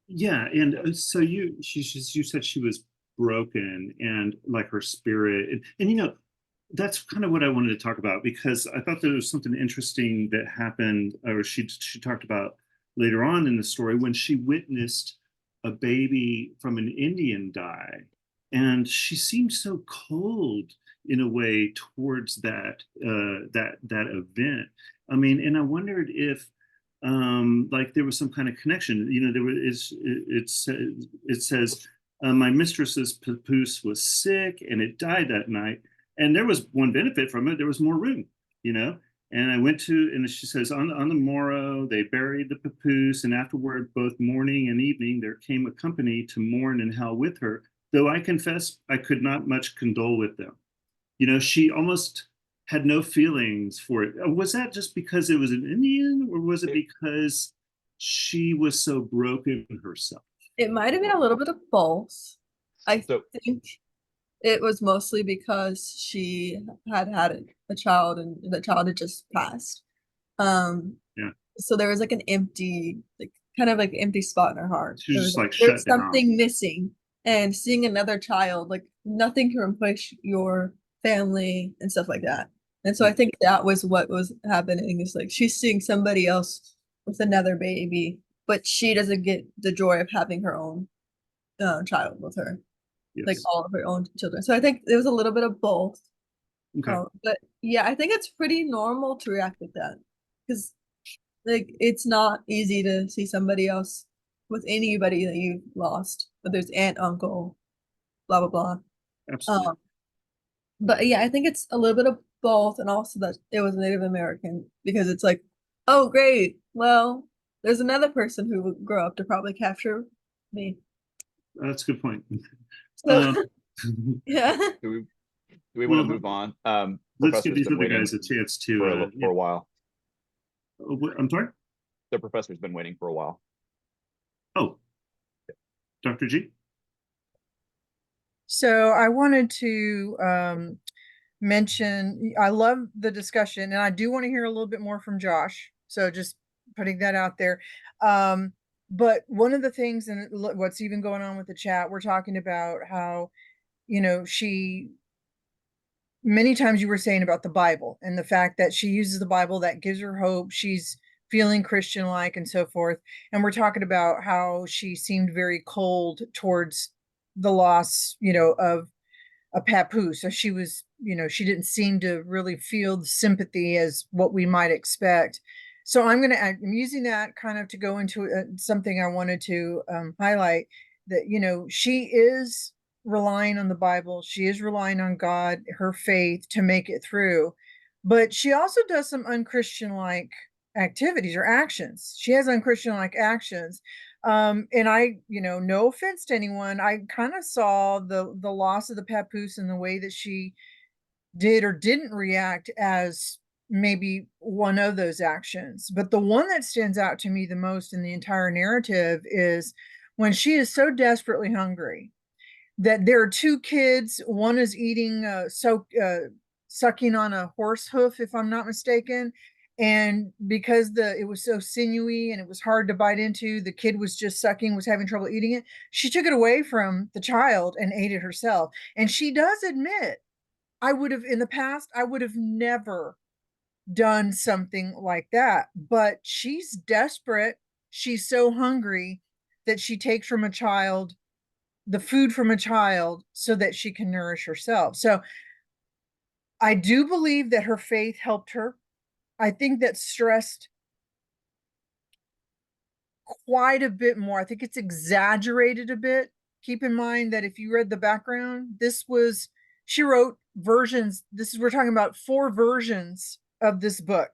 Yeah, and so you said she was broken and like her spirit, and you know that's kind of what I wanted to talk about because I thought there was something interesting that happened, or she talked about later on in the story when she witnessed a baby from an Indian die, and she seemed so cold in a way towards that event. I mean, and I wondered if like there was some kind of connection. You know, there was it says my mistress's papoose was sick and it died that night, and there was one benefit from it. There was more room, you know. And I went to, and she says, on the morrow, they buried the papoose, and afterward, both morning and evening, there came a company to mourn in hell with her, though I confess I could not much condole with them. You know, she almost had no feelings for it. Was that just because it was an Indian, or was it because she was so broken herself? it might have been a little bit of both. I So think it was mostly because she had had a child and the child had just passed. Yeah. So there was like an empty, like kind of like empty spot in her heart. She was just like There's shut down. something missing, and seeing another child, like nothing can replace your family and stuff like that. And so I think that was what was happening. Is like she's seeing somebody else with another baby, but she doesn't get the joy of having her own child with her, like Yes. all of her own children. So I think there was a little bit of both. Okay. But yeah, I think it's pretty normal to react like that because like it's not easy to see somebody else with anybody that you've lost, whether it's aunt, uncle, blah blah blah. Absolutely. But yeah, I think it's a little bit of both, and also that it was Native American because it's like, oh great, well, there's another person who would grow up to probably capture me. That's a good point. So yeah. do we want Well, to move on? let's give Professor's these been other waiting guys a chance for to. for a while. I'm sorry. The professor's been waiting for a while. Oh, Dr. G. So I wanted to mention, I love the discussion, and I do want to hear a little bit more from Josh. So just putting that out there. But one of the things, and what's even going on with the chat, we're talking about how, you know, many times you were saying about the Bible and the fact that she uses the Bible that gives her hope. She's feeling Christian-like and so forth. And we're talking about how she seemed very cold towards the loss, you know, of a papoose. So she was, you know, she didn't seem to really feel the sympathy as what we might expect. So I'm using that kind of to go into something I wanted to highlight, that, you know, she is relying on the Bible. She is relying on God, her faith to make it through. But she also does some unchristian like activities or actions. She has unchristian like actions. And I, you know, no offense to anyone, I kind of saw the loss of the papoose and the way that she did or didn't react as maybe one of those actions. But the one that stands out to me the most in the entire narrative is when she is so desperately hungry that there are two kids. One is eating, sucking on a horse hoof, if I'm not mistaken. And because it was so sinewy and it was hard to bite into, the kid was just sucking, was having trouble eating it. She took it away from the child and ate it herself. And she does admit, I would have, in the past, I would have never done something like that. But she's desperate. She's so hungry that she takes from a child the food from a child so that she can nourish herself. So I do believe that her faith helped her. I think that stressed quite a bit more. I think it's exaggerated a bit. Keep in mind that if you read the background, she wrote versions. We're talking about 4 versions of this book,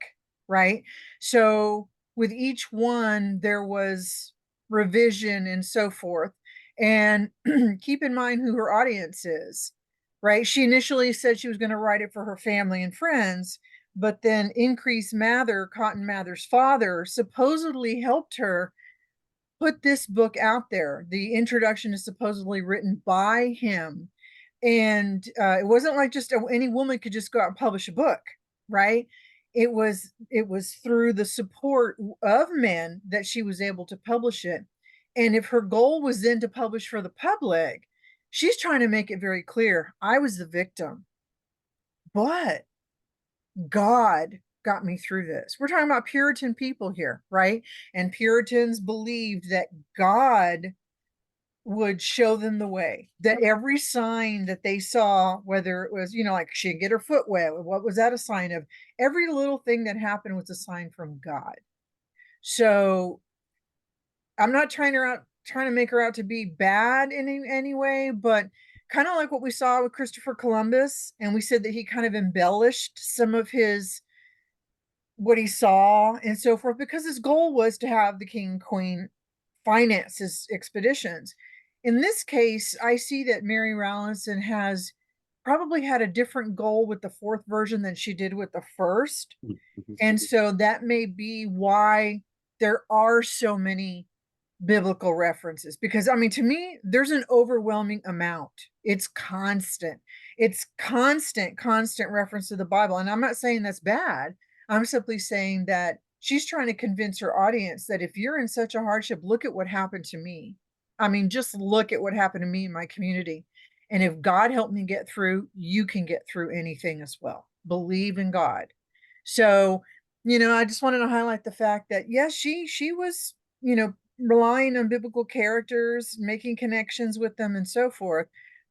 right? So with each one, there was revision and so forth. And keep in mind who her audience is, right? She initially said she was going to write it for her family and friends, but then Increase Mather, Cotton Mather's father, supposedly helped her put this book out there. The introduction is supposedly written by him. And it wasn't like just any woman could just go out and publish a book, right? It was through the support of men that she was able to publish it. And if her goal was then to publish for the public, she's trying to make it very clear, I was the victim, but God got me through this. We're talking about Puritan people here, right? And Puritans believed that God would show them the way, that every sign that they saw, whether it was, like she'd get her foot wet, what was that a sign of? Every little thing that happened was a sign from God. So I'm not trying to make her out to be bad in any way, but kind of like what we saw with Christopher Columbus, and we said that he kind of embellished some of his what he saw and so forth, because his goal was to have the king and queen finance his expeditions. In this case, I see that Mary Rowlandson has probably had a different goal with the fourth version than she did with the first. And so that may be why there are so many biblical references, because I mean, to me, there's an overwhelming amount. It's constant. It's constant reference to the Bible. And I'm not saying that's bad. I'm simply saying that she's trying to convince her audience that if you're in such a hardship, look at what happened to me. I mean, just look at what happened to me in my community. And if God helped me get through, you can get through anything as well. Believe in God. So, I just wanted to highlight the fact that yes, she was, relying on biblical characters, making connections with them and so forth.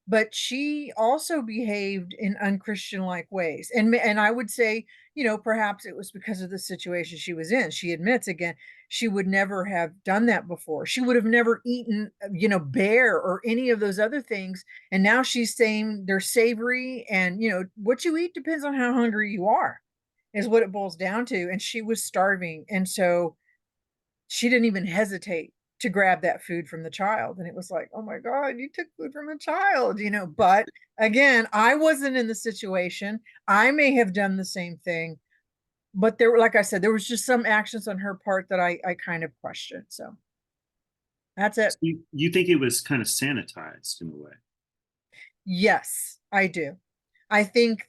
But she also behaved in unchristian-like ways. And I would say, perhaps it was because of the situation she was in. She admits again, she would never have done that before. She would have never eaten, bear or any of those other things. And now she's saying they're savory, and what you eat depends on how hungry you are, is what it boils down to. And she was starving. And so she didn't even hesitate to grab that food from the child. And it was like, oh my God, you took food from a child, But again, I wasn't in the situation. I may have done the same thing, but there were, like I said, there was just some actions on her part that I kind of questioned. So that's it. So you think it was kind of sanitized in a way? Yes, I do. I think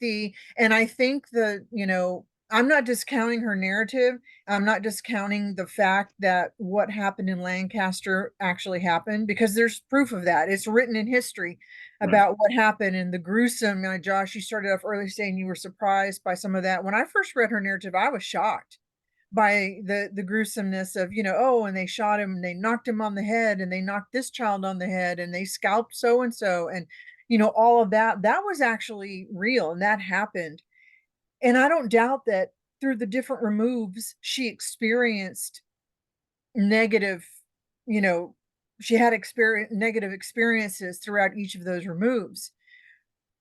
I'm not discounting her narrative. I'm not discounting the fact that what happened in Lancaster actually happened, because there's proof of that. It's written in history about what happened, and the gruesome. Josh, you started off early saying you were surprised by some of that. When I first read her narrative, I was shocked by the gruesomeness of, oh, and they shot him, and they knocked him on the head, and they knocked this child on the head, and they scalped so and so, and all of that was actually real, and that happened. And I don't doubt that through the different removes, she experienced negative, you know, she had negative experiences throughout each of those removes.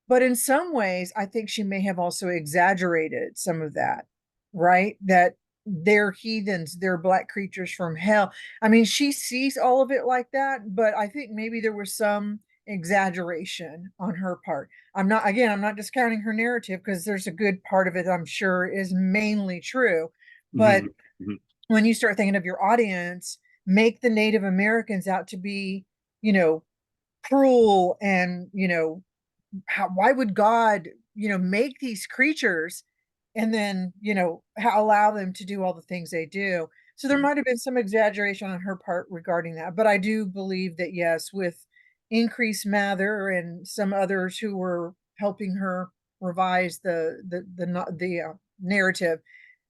But in some ways, I think she may have also exaggerated some of that, right? That they're heathens, they're black creatures from hell. I mean, she sees all of it like that, but I think maybe there was some exaggeration on her part. I'm not discounting her narrative, because there's a good part of it I'm sure is mainly true. But when you start thinking of your audience, make the Native Americans out to be, cruel, and, why would God, make these creatures and then, allow them to do all the things they do? So there might have been some exaggeration on her part regarding that. But I do believe that, yes, with Increase Mather and some others who were helping her revise the narrative,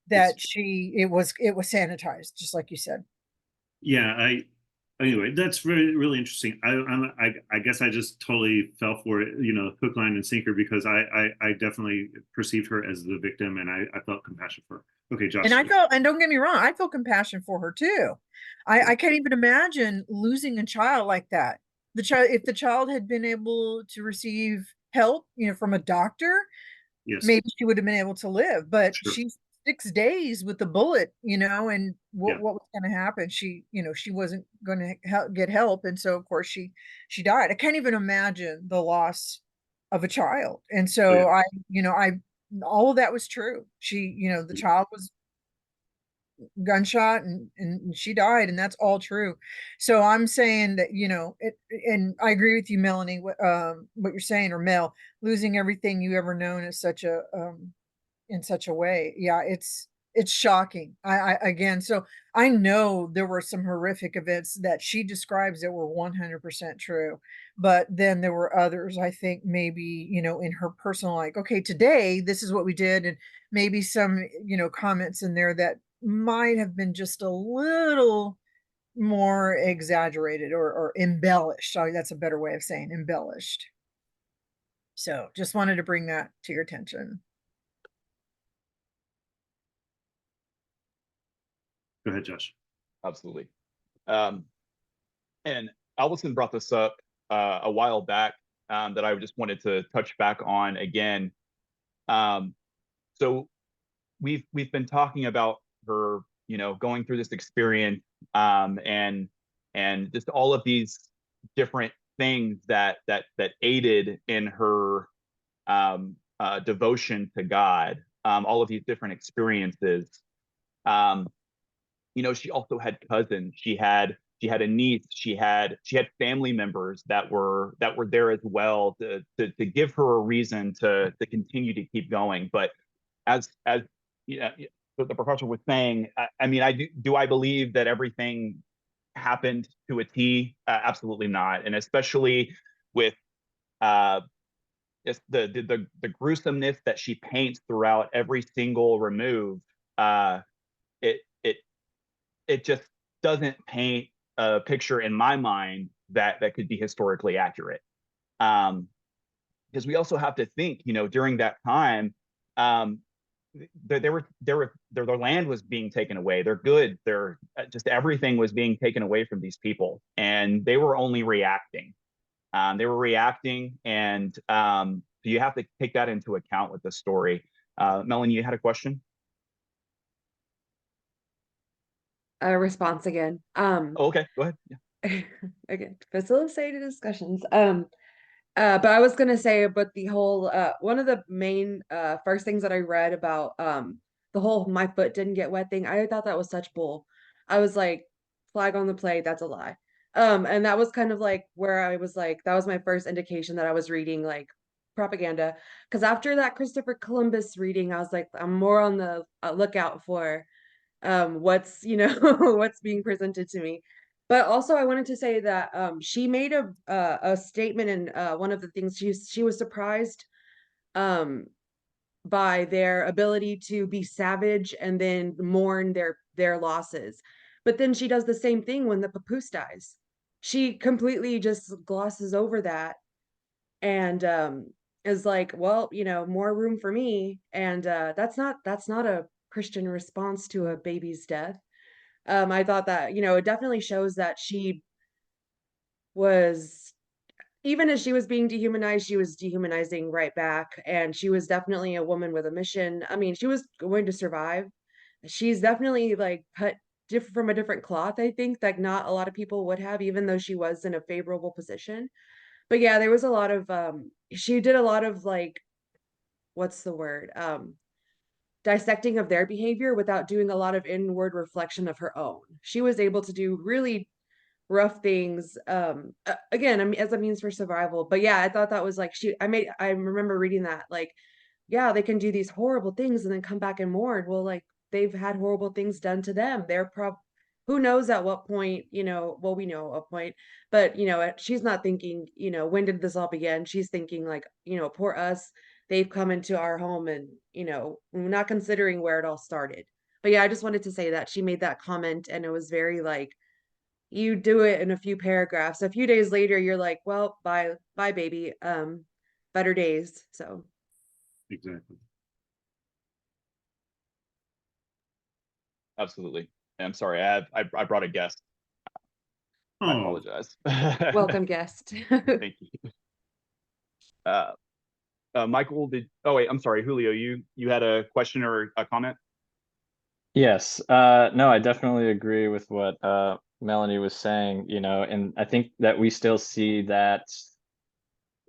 that it was sanitized, just like you said. Yeah, anyway, that's really interesting. I guess I just totally fell for it, hook, line, and sinker, because I definitely perceived her as the victim, and I felt compassion for her. Okay, Josh. And don't get me wrong, I feel compassion for her too. I can't even imagine losing a child like that. If the child had been able to receive help, from a doctor, yes, maybe she would have been able to live. But sure. she's 6 days with the bullet, and what Yeah. was going to happen? She wasn't going to get help, and so of course she died. I can't even imagine the loss of a child. And so Oh, yeah. I all of that was true. She, the child was gunshot and she died, and that's all true. So I'm saying that, and I agree with you, Melanie, what you're saying, or Mel, losing everything you ever known is such a in such a way. Yeah, it's shocking. I again, so I know there were some horrific events that she describes that were 100% true, but then there were others, I think, maybe, in her personal, like, okay, today this is what we did, and maybe some, comments in there that might have been just a little more exaggerated or embellished. Sorry, that's a better way of saying embellished. So just wanted to bring that to your attention. Go ahead, Josh. Absolutely. And Allison brought this up a while back, that I just wanted to touch back on again. So we've been talking about her, going through this experience, and just all of these different things that aided in her devotion to God, all of these different experiences. She also had cousins. She had a niece. She had family members that were there as well to give her a reason to continue to keep going. But as what the professor was saying, I mean, I believe that everything happened to a T? Absolutely not. And especially with the gruesomeness that she paints throughout every single remove, it it just doesn't paint a picture in my mind that could be historically accurate. Because we also have to think, during that time, their land was being taken away. Their good, their just everything was being taken away from these people, and they were only reacting. And so you have to take that into account with the story. Melanie, you had a question? A response again. Oh, okay, go ahead. Yeah. Again, facilitated discussions. But I was gonna say about the whole one of the main first things that I read about the whole my foot didn't get wet thing. I thought that was such bull. I was like, flag on the play, that's a lie. And that was kind of like where I was like, that was my first indication that I was reading like propaganda. Because after that Christopher Columbus reading, I was like, I'm more on the lookout for what's what's being presented to me. But also I wanted to say that she made a statement in one of the things she was surprised um by their ability to be savage and then mourn their losses. But then she does the same thing when the papoose dies. She completely just glosses over that and is like, well, more room for me. And that's not a Christian response to a baby's death. I thought that, it definitely shows that she was, even as she was being dehumanized, she was dehumanizing right back. And she was definitely a woman with a mission. I mean, she was going to survive. She's definitely like cut from a different cloth, I think, that not a lot of people would have, even though she was in a favorable position. But yeah, there was a lot of she did a lot of like, what's the word? Dissecting of their behavior without doing a lot of inward reflection of her own. She was able to do really rough things again, I mean, as a means for survival. But yeah, I thought that was like I remember reading that like, yeah, they can do these horrible things and then come back and mourn. Well, like they've had horrible things done to them. Who knows at what point, well, we know at what point, but she's not thinking, when did this all begin? She's thinking like, poor us, they've come into our home and, not considering where it all started. But yeah, I just wanted to say that she made that comment and it was very like, you do it in a few paragraphs. A few days later, you're like, well, bye, baby. Better days. So Exactly. Absolutely. I'm sorry, I brought a guest. I Oh, apologize. welcome guest. Thank you. Michael, oh wait, I'm sorry, Julio, you had a question or a comment? Yes. No, I definitely agree with what Melanie was saying, and I think that we still see that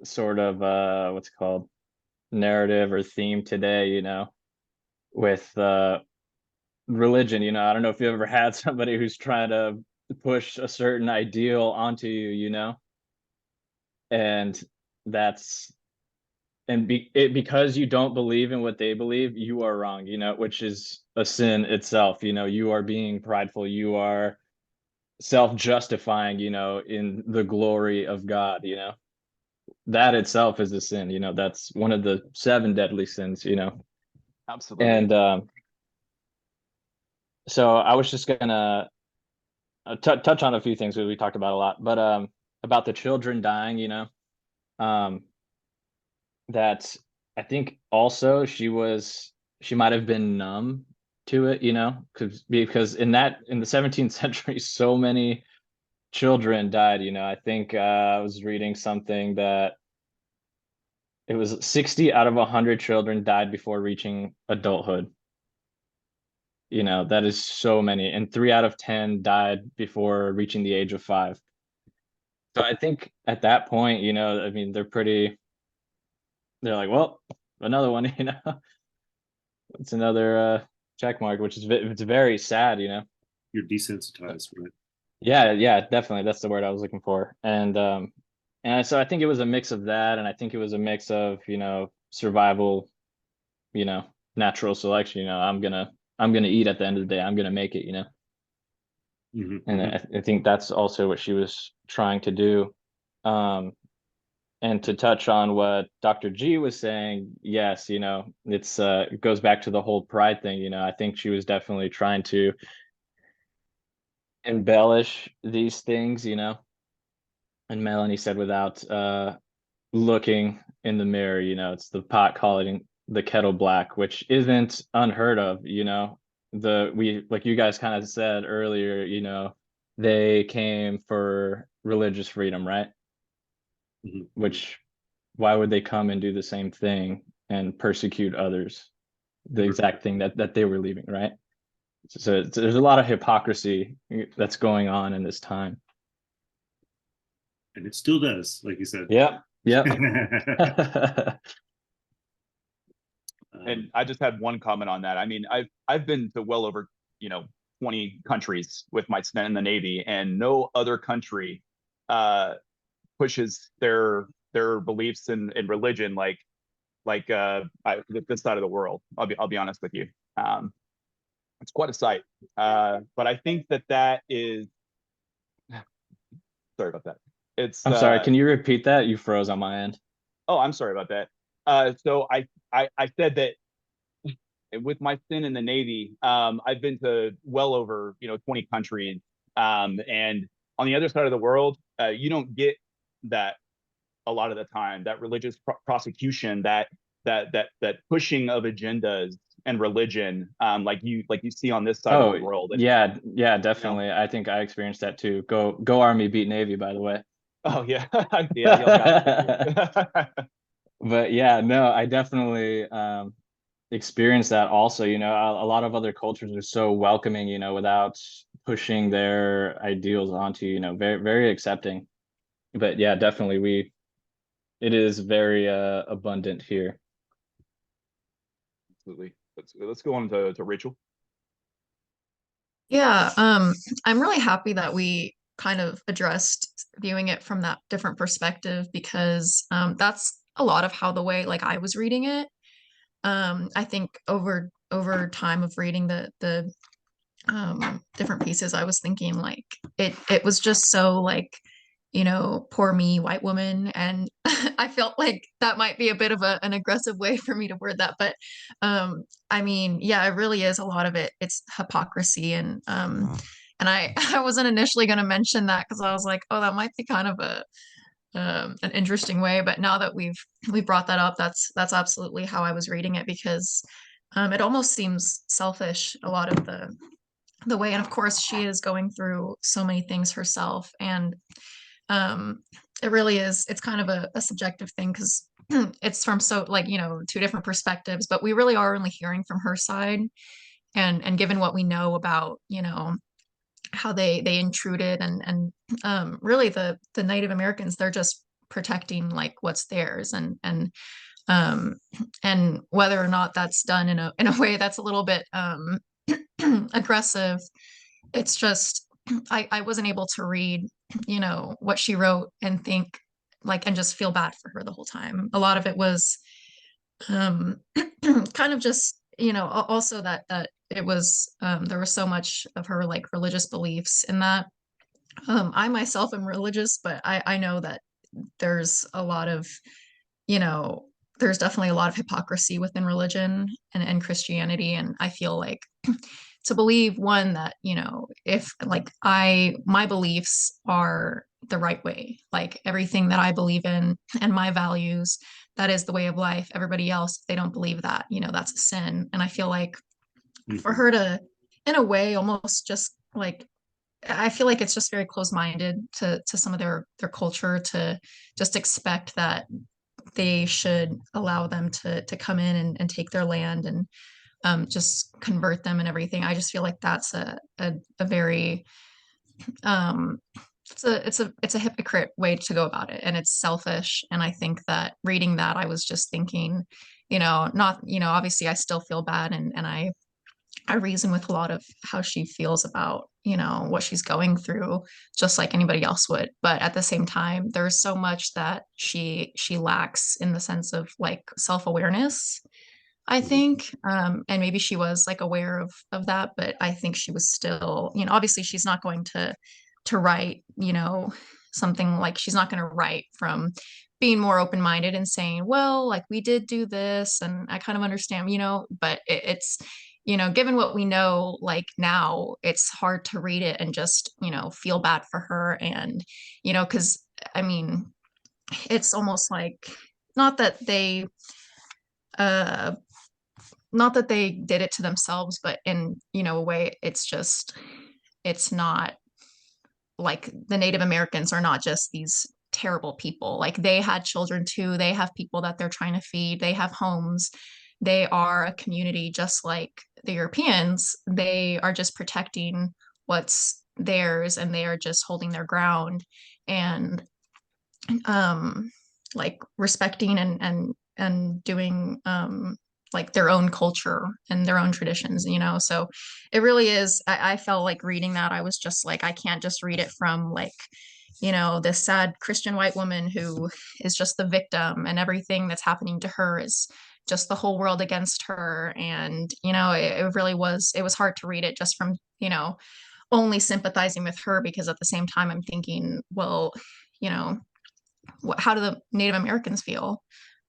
sort of what's it called? narrative or theme today, you know, with religion. You know, I don't know if you ever had somebody who's trying to push a certain ideal onto you, you know, and that's because you don't believe in what they believe, you are wrong, you know, which is a sin itself. You know, you are being prideful, you are self-justifying, you know, in the glory of God, you know. That itself is a sin, you know. That's one of the 7 deadly sins, you know. Absolutely. And so I was just gonna touch on a few things that we talked about a lot, but about the children dying, you know, um, that I think also she might have been numb to it, you know, because in the 17th century, so many children died. You know, I think I was reading something that it was 60 out of 100 children died before reaching adulthood. You know, that is so many, and 3 out of 10 died before reaching the age of 5. So I think at that point, you know, I mean, they're like, well, another one, you know, it's another check mark, which is it's very sad, you know. You're desensitized from it. Yeah, definitely. That's the word I was looking for. And so I think it was a mix of that, and I think it was a mix of, you know, survival, you know, natural selection. You know, I'm gonna eat at the end of the day. I'm gonna make it, you know. And I think that's also what she was trying to do. And to touch on what Dr. G was saying, yes, you know, it goes back to the whole pride thing. You know, I think she was definitely trying to embellish these things, you know. And Melanie said without looking in the mirror, you know, it's the pot calling the kettle black, which isn't unheard of, you know. We, like you guys kind of said earlier, you know, they came for religious freedom, right? Which, why would they come and do the same thing and persecute others? The exact thing that they were leaving, right? So there's a lot of hypocrisy that's going on in this time. And it still does, like you said. Yep. And I just had one comment on that. I mean, I've been to well over, you know, 20 countries with my stint in the Navy, and no other country pushes their beliefs in religion like this side of the world. I'll be honest with you. It's quite a sight. But I think that is sorry about that. I'm sorry, can you repeat that? You froze on my end. Oh, I'm sorry about that. So I said that with my stint in the Navy, I've been to well over, you know, 20 countries. And on the other side of the world, you don't get that a lot of the time, that religious prosecution, that pushing of agendas and religion, like you see on this side of the world. And, yeah, definitely. You know, I think I experienced that too. Go Army, beat Navy, by the way. Oh yeah. Yeah. But yeah, no, I definitely experienced that also. You know, a lot of other cultures are so welcoming, you know, without pushing their ideals onto you, you know, very, very accepting. But yeah, definitely it is very abundant here. Absolutely. Let's go on to Rachel. Yeah, I'm really happy that we kind of addressed viewing it from that different perspective, because that's a lot of how the way like I was reading it. I think over time of reading the different pieces, I was thinking like it was just so like, you know, poor me, white woman. And I felt like that might be a bit of an aggressive way for me to word that. But I mean, yeah, it really is a lot of it. It's hypocrisy. And I wasn't initially going to mention that because I was like, oh, that might be kind of an interesting way. But now that we've brought that up, that's absolutely how I was reading it, because it almost seems selfish, a lot of the way. And of course, she is going through so many things herself. And it really is, it's kind of a subjective thing, because it's from, so like, you know, 2 different perspectives, but we really are only hearing from her side. And given what we know about, you know, how they intruded, and really the Native Americans, they're just protecting like what's theirs. And Um, and whether or not that's done in a way that's a little bit aggressive, it's just I wasn't able to read, you know, what she wrote and think like and just feel bad for her the whole time. A lot of it was um kind of just, you know, also that it was there was so much of her like religious beliefs in that. I myself am religious, but I know that there's a lot of, you know, there's definitely a lot of hypocrisy within religion and Christianity. And I feel like to believe one that, you know, if like my beliefs are the right way, like everything that I believe in and my values, that is the way of life. Everybody else, if they don't believe that, you know, that's a sin. And I feel like for her to, in a way, almost just like I feel like it's just very close-minded to some of their culture to just expect that they should allow them to come in and take their land and just convert them and everything. I just feel like that's a very um, it's a hypocrite way to go about it, and it's selfish. And I think that reading that, I was just thinking, you know, not, you know, obviously I still feel bad, and I reason with a lot of how she feels about, you know, what she's going through, just like anybody else would. But at the same time, there's so much that she lacks in the sense of like self-awareness, I think. And maybe she was like aware of that, but I think she was still, you know, obviously she's not going to write, you know, something like she's not going to write from being more open-minded and saying, well, like we did do this and I kind of understand, you know, but it's, you know, given what we know, like now, it's hard to read it and just, you know, feel bad for her. And, you know, because I mean, it's almost like not that they uh not that they did it to themselves, but in, you know, a way, it's just, it's not like the Native Americans are not just these terrible people. Like they had children too. They have people that they're trying to feed. They have homes. They are a community just like the Europeans. They are just protecting what's theirs and they are just holding their ground and like respecting and doing like their own culture and their own traditions, you know. So it really is, I felt like reading that I was just like I can't just read it from like, you know, this sad Christian white woman who is just the victim and everything that's happening to her is just the whole world against her. And you know, it really was, it was hard to read it just from, you know, only sympathizing with her, because at the same time I'm thinking, well, you know, how do the Native Americans feel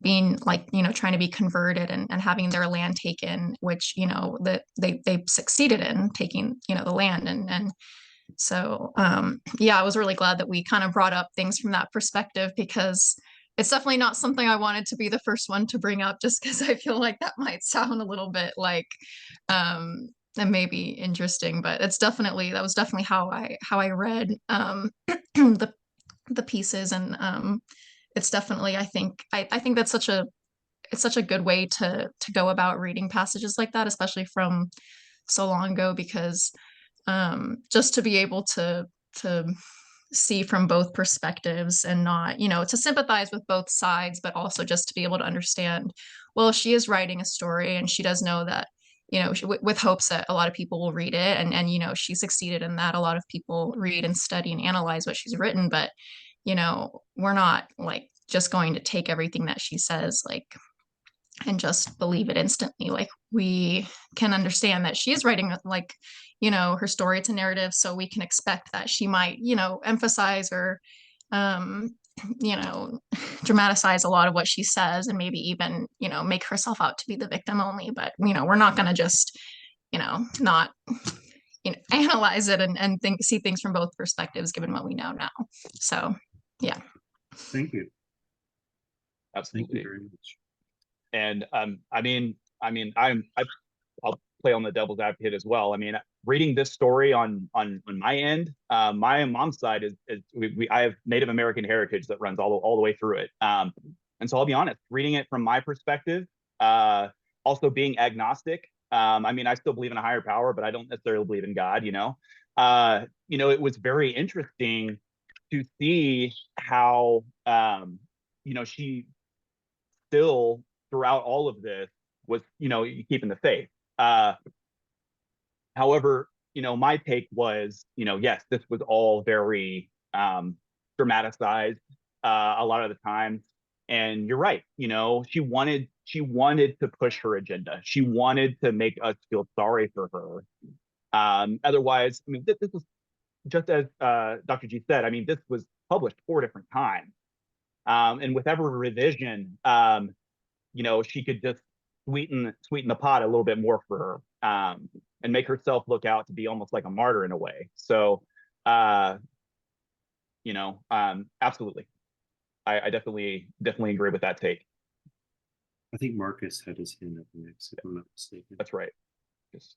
being like, you know, trying to be converted and having their land taken, which, you know, that they succeeded in taking, you know, the land. And so yeah, I was really glad that we kind of brought up things from that perspective, because it's definitely not something I wanted to be the first one to bring up, just because I feel like that might sound a little bit like and maybe interesting, but it's definitely, that was definitely how I read the pieces. And it's definitely, I think that's such a, it's such a good way to go about reading passages like that, especially from so long ago, because just to be able to see from both perspectives and not, you know, to sympathize with both sides, but also just to be able to understand, well, she is writing a story and she does know that, you know, with hopes that a lot of people will read it. And, you know, she succeeded in that. A lot of people read and study and analyze what she's written, but, you know, we're not like just going to take everything that she says, like, and just believe it instantly. Like we can understand that she is writing like, you know, her story, it's a narrative, so we can expect that she might, you know, emphasize or um you know, dramatize a lot of what she says and maybe even, you know, make herself out to be the victim only. But you know, we're not going to just, you know, not, you know, analyze it and think, see things from both perspectives given what we know now. So yeah. Thank you. Thank you Absolutely. very much. And I'll play on the devil's advocate as well. I mean, reading this story on my end, my mom's side is I have Native American heritage that runs all the way through it. And so I'll be honest, reading it from my perspective, also being agnostic. I mean, I still believe in a higher power, but I don't necessarily believe in God. You know, it was very interesting to see how you know, she still throughout all of this was, keeping the faith. However, my take was, yes, this was all very dramatized a lot of the time. And you're right, she wanted to push her agenda. She wanted to make us feel sorry for her. Otherwise, I mean, this was just as Dr. G said, I mean, this was published 4 different times. And with every revision, she could just sweeten the pot a little bit more for her, and make herself look out to be almost like a martyr in a way. So, absolutely. I definitely agree with that take. I think Marcus had his hand up next, if I'm not mistaken. That's right. Just...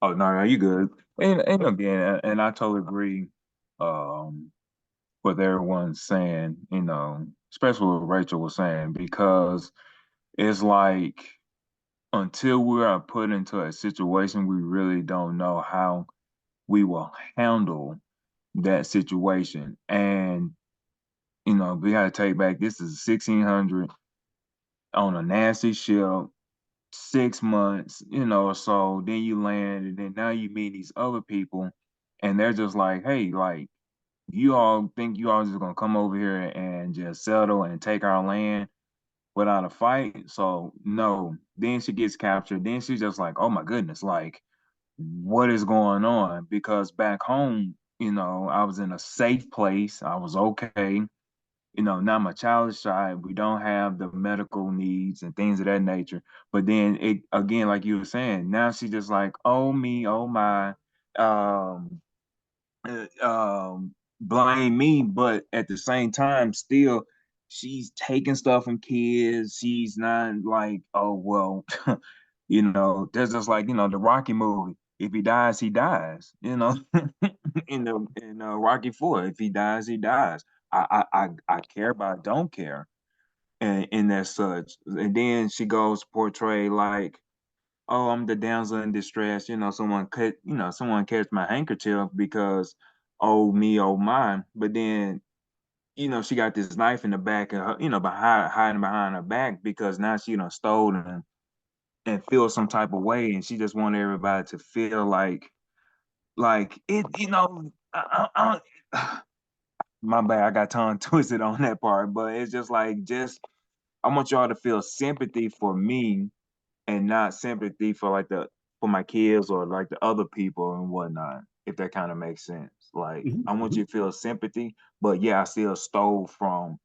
Oh no, you good. And again, and I totally agree what everyone's saying, especially what Rachel was saying, because it's like until we are put into a situation, we really don't know how we will handle that situation. And we got to take back, this is 1600 on a nasty ship, 6 months, so then you land, and then now you meet these other people, and they're just like, hey, like, you all think you all just gonna come over here and just settle and take our land without a fight? So no. Then she gets captured. Then she's just like, oh my goodness, like, what is going on? Because back home, I was in a safe place. I was okay. Now my child is shy. We don't have the medical needs and things of that nature. But then it again, like you were saying, now she just like, oh me, oh my, um, blame me. But at the same time, still, she's taking stuff from kids. She's not like, oh well, there's just like the Rocky movie. If he dies, he dies. In Rocky 4, if he dies, he dies. I care, but I don't care, and that's such. And then she goes portray like, oh, I'm the damsel in distress. Someone catch my handkerchief because, oh me, oh mine. But then, she got this knife in the back of her, hiding behind her back because now she done stolen and feel some type of way, and she just wanted everybody to feel like it. My bad, I got tongue twisted on that part, but it's just like, I want y'all to feel sympathy for me and not sympathy for for my kids or like the other people and whatnot, if that kind of makes sense. Like, I want you to feel sympathy, but yeah, I still stole from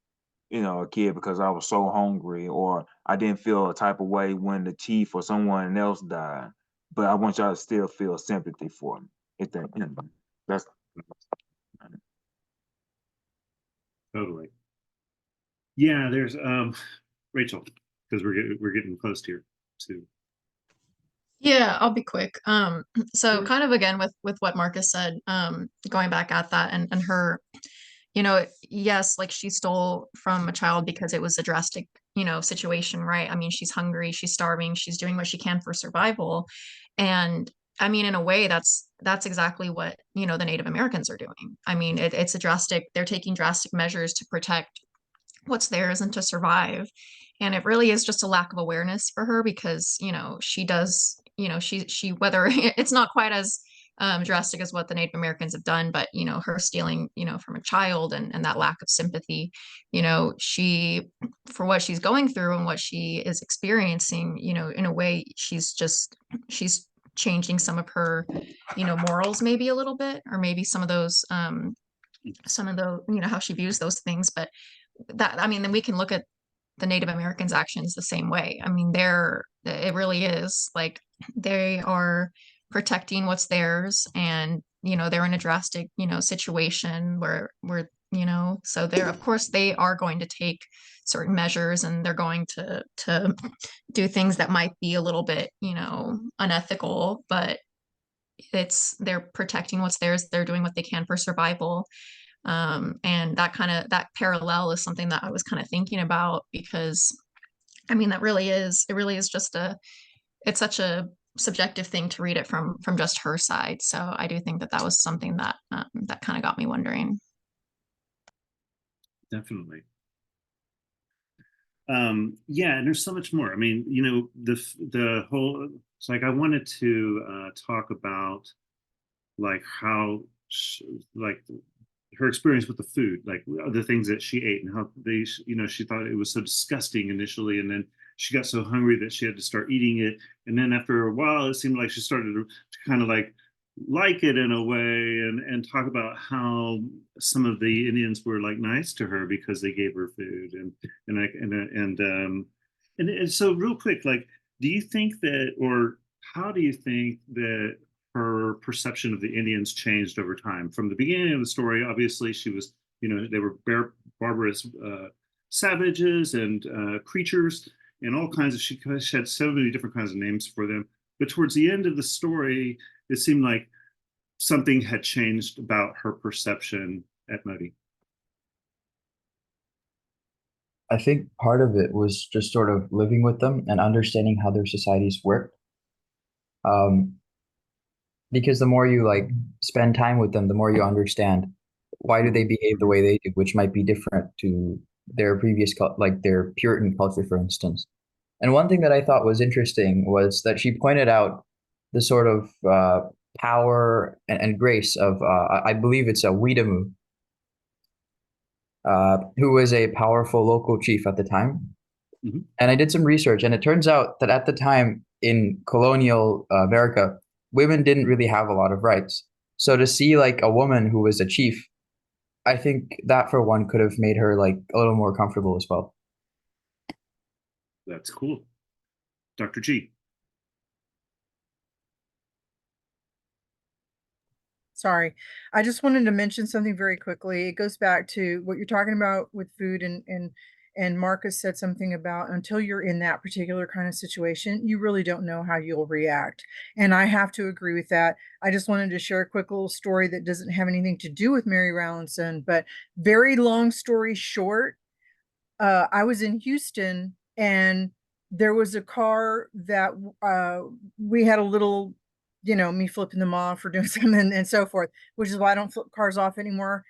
a kid because I was so hungry, or I didn't feel a type of way when the chief or someone else died. But I want y'all to still feel sympathy for me. If that, that's Totally. Yeah, there's Rachel, because we're getting close here too. Yeah, I'll be quick. So kind of again with what Marcus said, going back at that and her, yes, like she stole from a child because it was a drastic, situation, right? I mean, she's hungry, she's starving, she's doing what she can for survival. And I mean, in a way, that's exactly what, the Native Americans are doing. I mean, they're taking drastic measures to protect what's theirs and to survive. And it really is just a lack of awareness for her because, she does, she whether it's not quite as drastic as what the Native Americans have done, but her stealing, from a child and that lack of sympathy, she, for what she's going through and what she is experiencing, in a way, she's changing some of her, morals maybe a little bit, or maybe some of the, how she views those things. But I mean, then we can look at the Native Americans' actions the same way. I mean, it really is like they are protecting what's theirs, and they're in a drastic situation where so they're, of course, they are going to take certain measures, and they're going to do things that might be a little bit unethical, but they're protecting what's theirs. They're doing what they can for survival. And that parallel is something that I was kind of thinking about, because I mean, it really is just it's such a subjective thing to read it from just her side. So I do think that was something that that kind of got me wondering. Definitely. Yeah, and there's so much more. I mean, you know, the whole, it's like I wanted to talk about like how like her experience with the food, like the things that she ate and how they, you know, she thought it was so disgusting initially, and then she got so hungry that she had to start eating it, and then after a while, it seemed like she started to kind of like it in a way, and talk about how some of the Indians were like nice to her because they gave her food, and like and so real quick, like, do you think that, or how do you think that her perception of the Indians changed over time? From the beginning of the story, obviously she was, you know, they were barbarous savages and creatures and all kinds of, she had so many different kinds of names for them. But towards the end of the story, it seemed like something had changed about her perception at Muddy. I think part of it was just sort of living with them and understanding how their societies work. Because the more you like spend time with them, the more you understand why do they behave the way they do, which might be different to their previous like their Puritan culture, for instance. And one thing that I thought was interesting was that she pointed out the sort of power and grace of I believe it's a Weedamoo, who was a powerful local chief at the time. Mm-hmm. And I did some research, and it turns out that at the time in colonial America, women didn't really have a lot of rights. So to see like a woman who was a chief, I think that for one could have made her like a little more comfortable as well. That's cool. Dr. G. Sorry, I just wanted to mention something very quickly. It goes back to what you're talking about with food, and Marcus said something about until you're in that particular kind of situation, you really don't know how you'll react. And I have to agree with that. I just wanted to share a quick little story that doesn't have anything to do with Mary Rowlandson, but very long story short, I was in Houston and there was a car that we had a little, you know, me flipping them off or doing something and so forth, which is why I don't flip cars off anymore.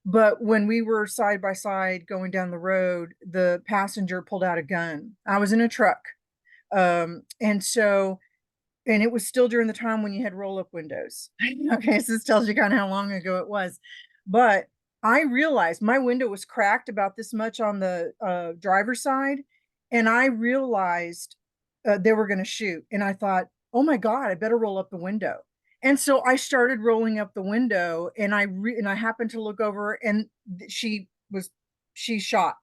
But when we were side by side going down the road, the passenger pulled out a gun. I was in a truck. And so, and it was still during the time when you had roll up windows. Okay, so this tells you kind of how long ago it was. But I realized my window was cracked about this much on the driver's side, and I realized they were going to shoot. And I thought, oh my God, I better roll up the window. And so I started rolling up the window, and I happened to look over, and she shot.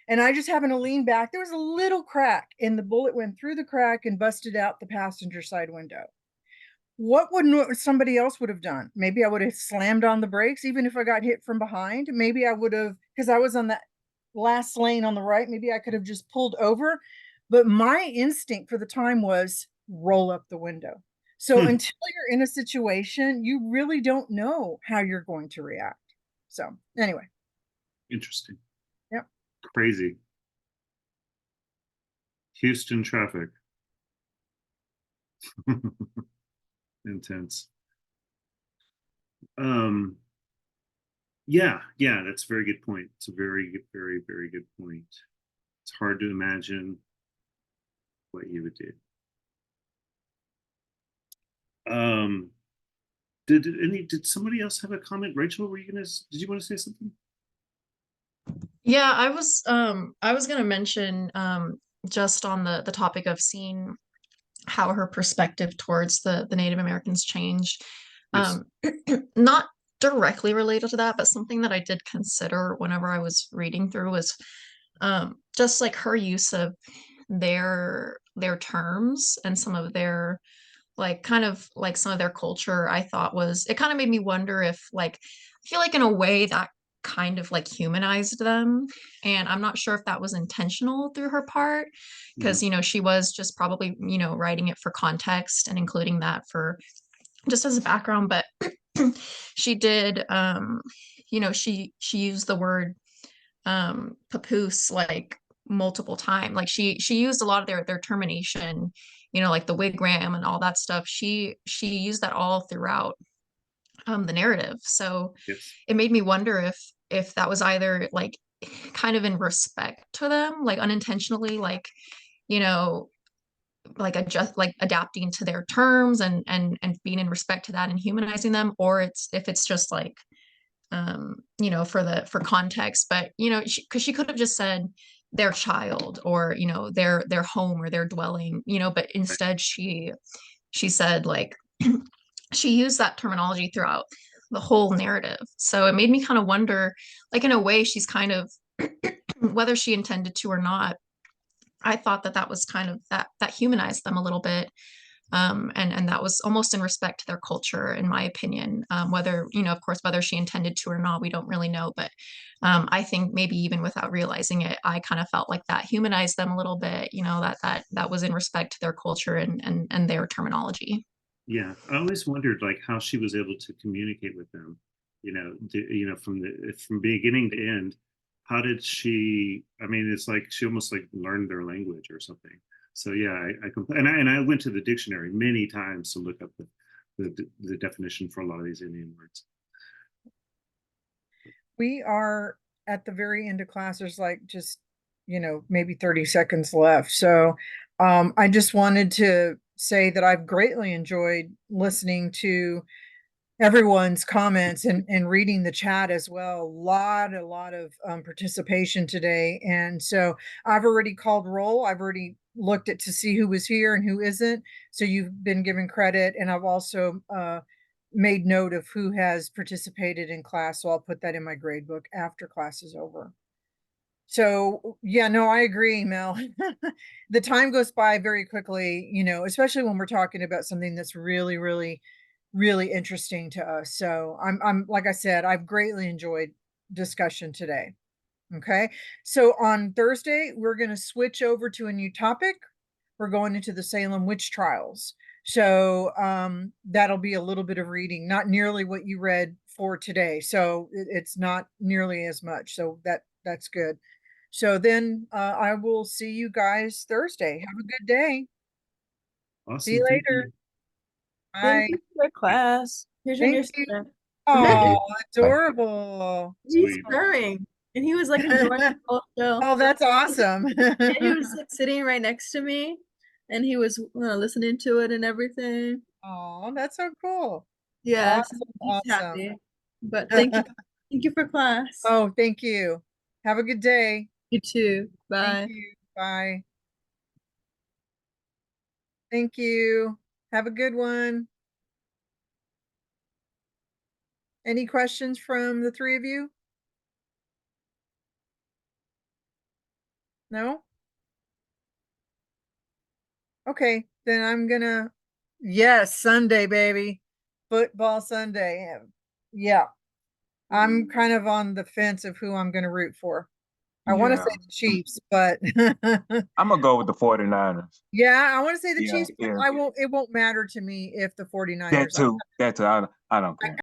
And I just happened to lean back. There was a little crack, and the bullet went through the crack and busted out the passenger side window. What would somebody else would have done? Maybe I would have slammed on the brakes, even if I got hit from behind. Maybe I would have, because I was on that last lane on the right, maybe I could have just pulled over. But my instinct for the time was roll up the window. So until you're in a situation, you really don't know how you're going to react. So anyway. Interesting. Yep. Crazy. Houston traffic. Intense. Yeah, that's a very good point. It's a very good point. It's hard to imagine what you would do. Did somebody else have a comment? Rachel, did you want to say something? Yeah, I was gonna mention just on the topic of seeing how her perspective towards the Native Americans changed. Yes. Not directly related to that, but something that I did consider whenever I was reading through was just like her use of their terms and some of their like kind of like some of their culture. I thought was, it kind of made me wonder if like I feel like in a way that kind of like humanized them, and I'm not sure if that was intentional through her part, because you know she was just probably, you know, writing it for context and including that for just as a background. But she did you know, she used the word papoose like multiple times. Like she used a lot of their termination, you know, like the wigwam and all that stuff. She used that all throughout the narrative. So Yes. it made me wonder if that was either like kind of in respect to them, like unintentionally, like, you know, like adjust, like adapting to their terms and being in respect to that and humanizing them, or it's if it's just like you know, for context. But you know, because she could have just said their child, or you know, their home or their dwelling, you know, but instead she said like she used that terminology throughout the whole narrative. So it made me kind of wonder, like in a way, she's kind of whether she intended to or not, I thought that that was kind of that humanized them a little bit. And that was almost in respect to their culture, in my opinion. Whether, you know, of course, whether she intended to or not, we don't really know. But I think maybe even without realizing it, I kind of felt like that humanized them a little bit. You know, that was in respect to their culture and their terminology. Yeah, I always wondered like how she was able to communicate with them. You know, from beginning to end. How did she? I mean, it's like she almost like learned their language or something. So yeah, and I went to the dictionary many times to look up the definition for a lot of these Indian words. We are at the very end of class. There's like just, you know, maybe 30 seconds left. So I just wanted to say that I've greatly enjoyed listening to everyone's comments and reading the chat as well. A lot of participation today. And so I've already called roll. I've already looked at to see who was here and who isn't. So you've been given credit. And I've also made note of who has participated in class. So I'll put that in my grade book after class is over. So yeah, no, I agree, Mel. The time goes by very quickly, you know, especially when we're talking about something that's really, really, really interesting to us. So I'm like I said, I've greatly enjoyed discussion today. Okay. So on Thursday, we're going to switch over to a new topic. We're going into the Salem witch trials. So that'll be a little bit of reading, not nearly what you read for today. So it's not nearly as much. So that's good. So then I will see you guys Thursday. Have a good day. Awesome. See you Thank later. you. Bye. Thank you for class. Here's your new Thank you. student. Oh, adorable. He's Sweet. purring, and he was like enjoying the whole show. Oh, that's awesome. And he was like sitting right next to me, and he was listening to it and everything. Oh, that's so cool. Yeah, Awesome, so he's awesome. happy. But thank you for class. Oh, thank you. Have a good day. You too. Bye. Thank you. Bye. Thank you. Have a good one. Any questions from the three of you? No? Okay, then I'm gonna, yes, Sunday, baby. Football Sunday. Yeah. I'm kind of on the fence of who I'm gonna root for. I want to Yeah. say the Chiefs, but I'm gonna go with the 49ers. yeah, I want to say the Yeah, Chiefs, but yeah. it won't matter to me if the 49ers. That too. That too. I don't care.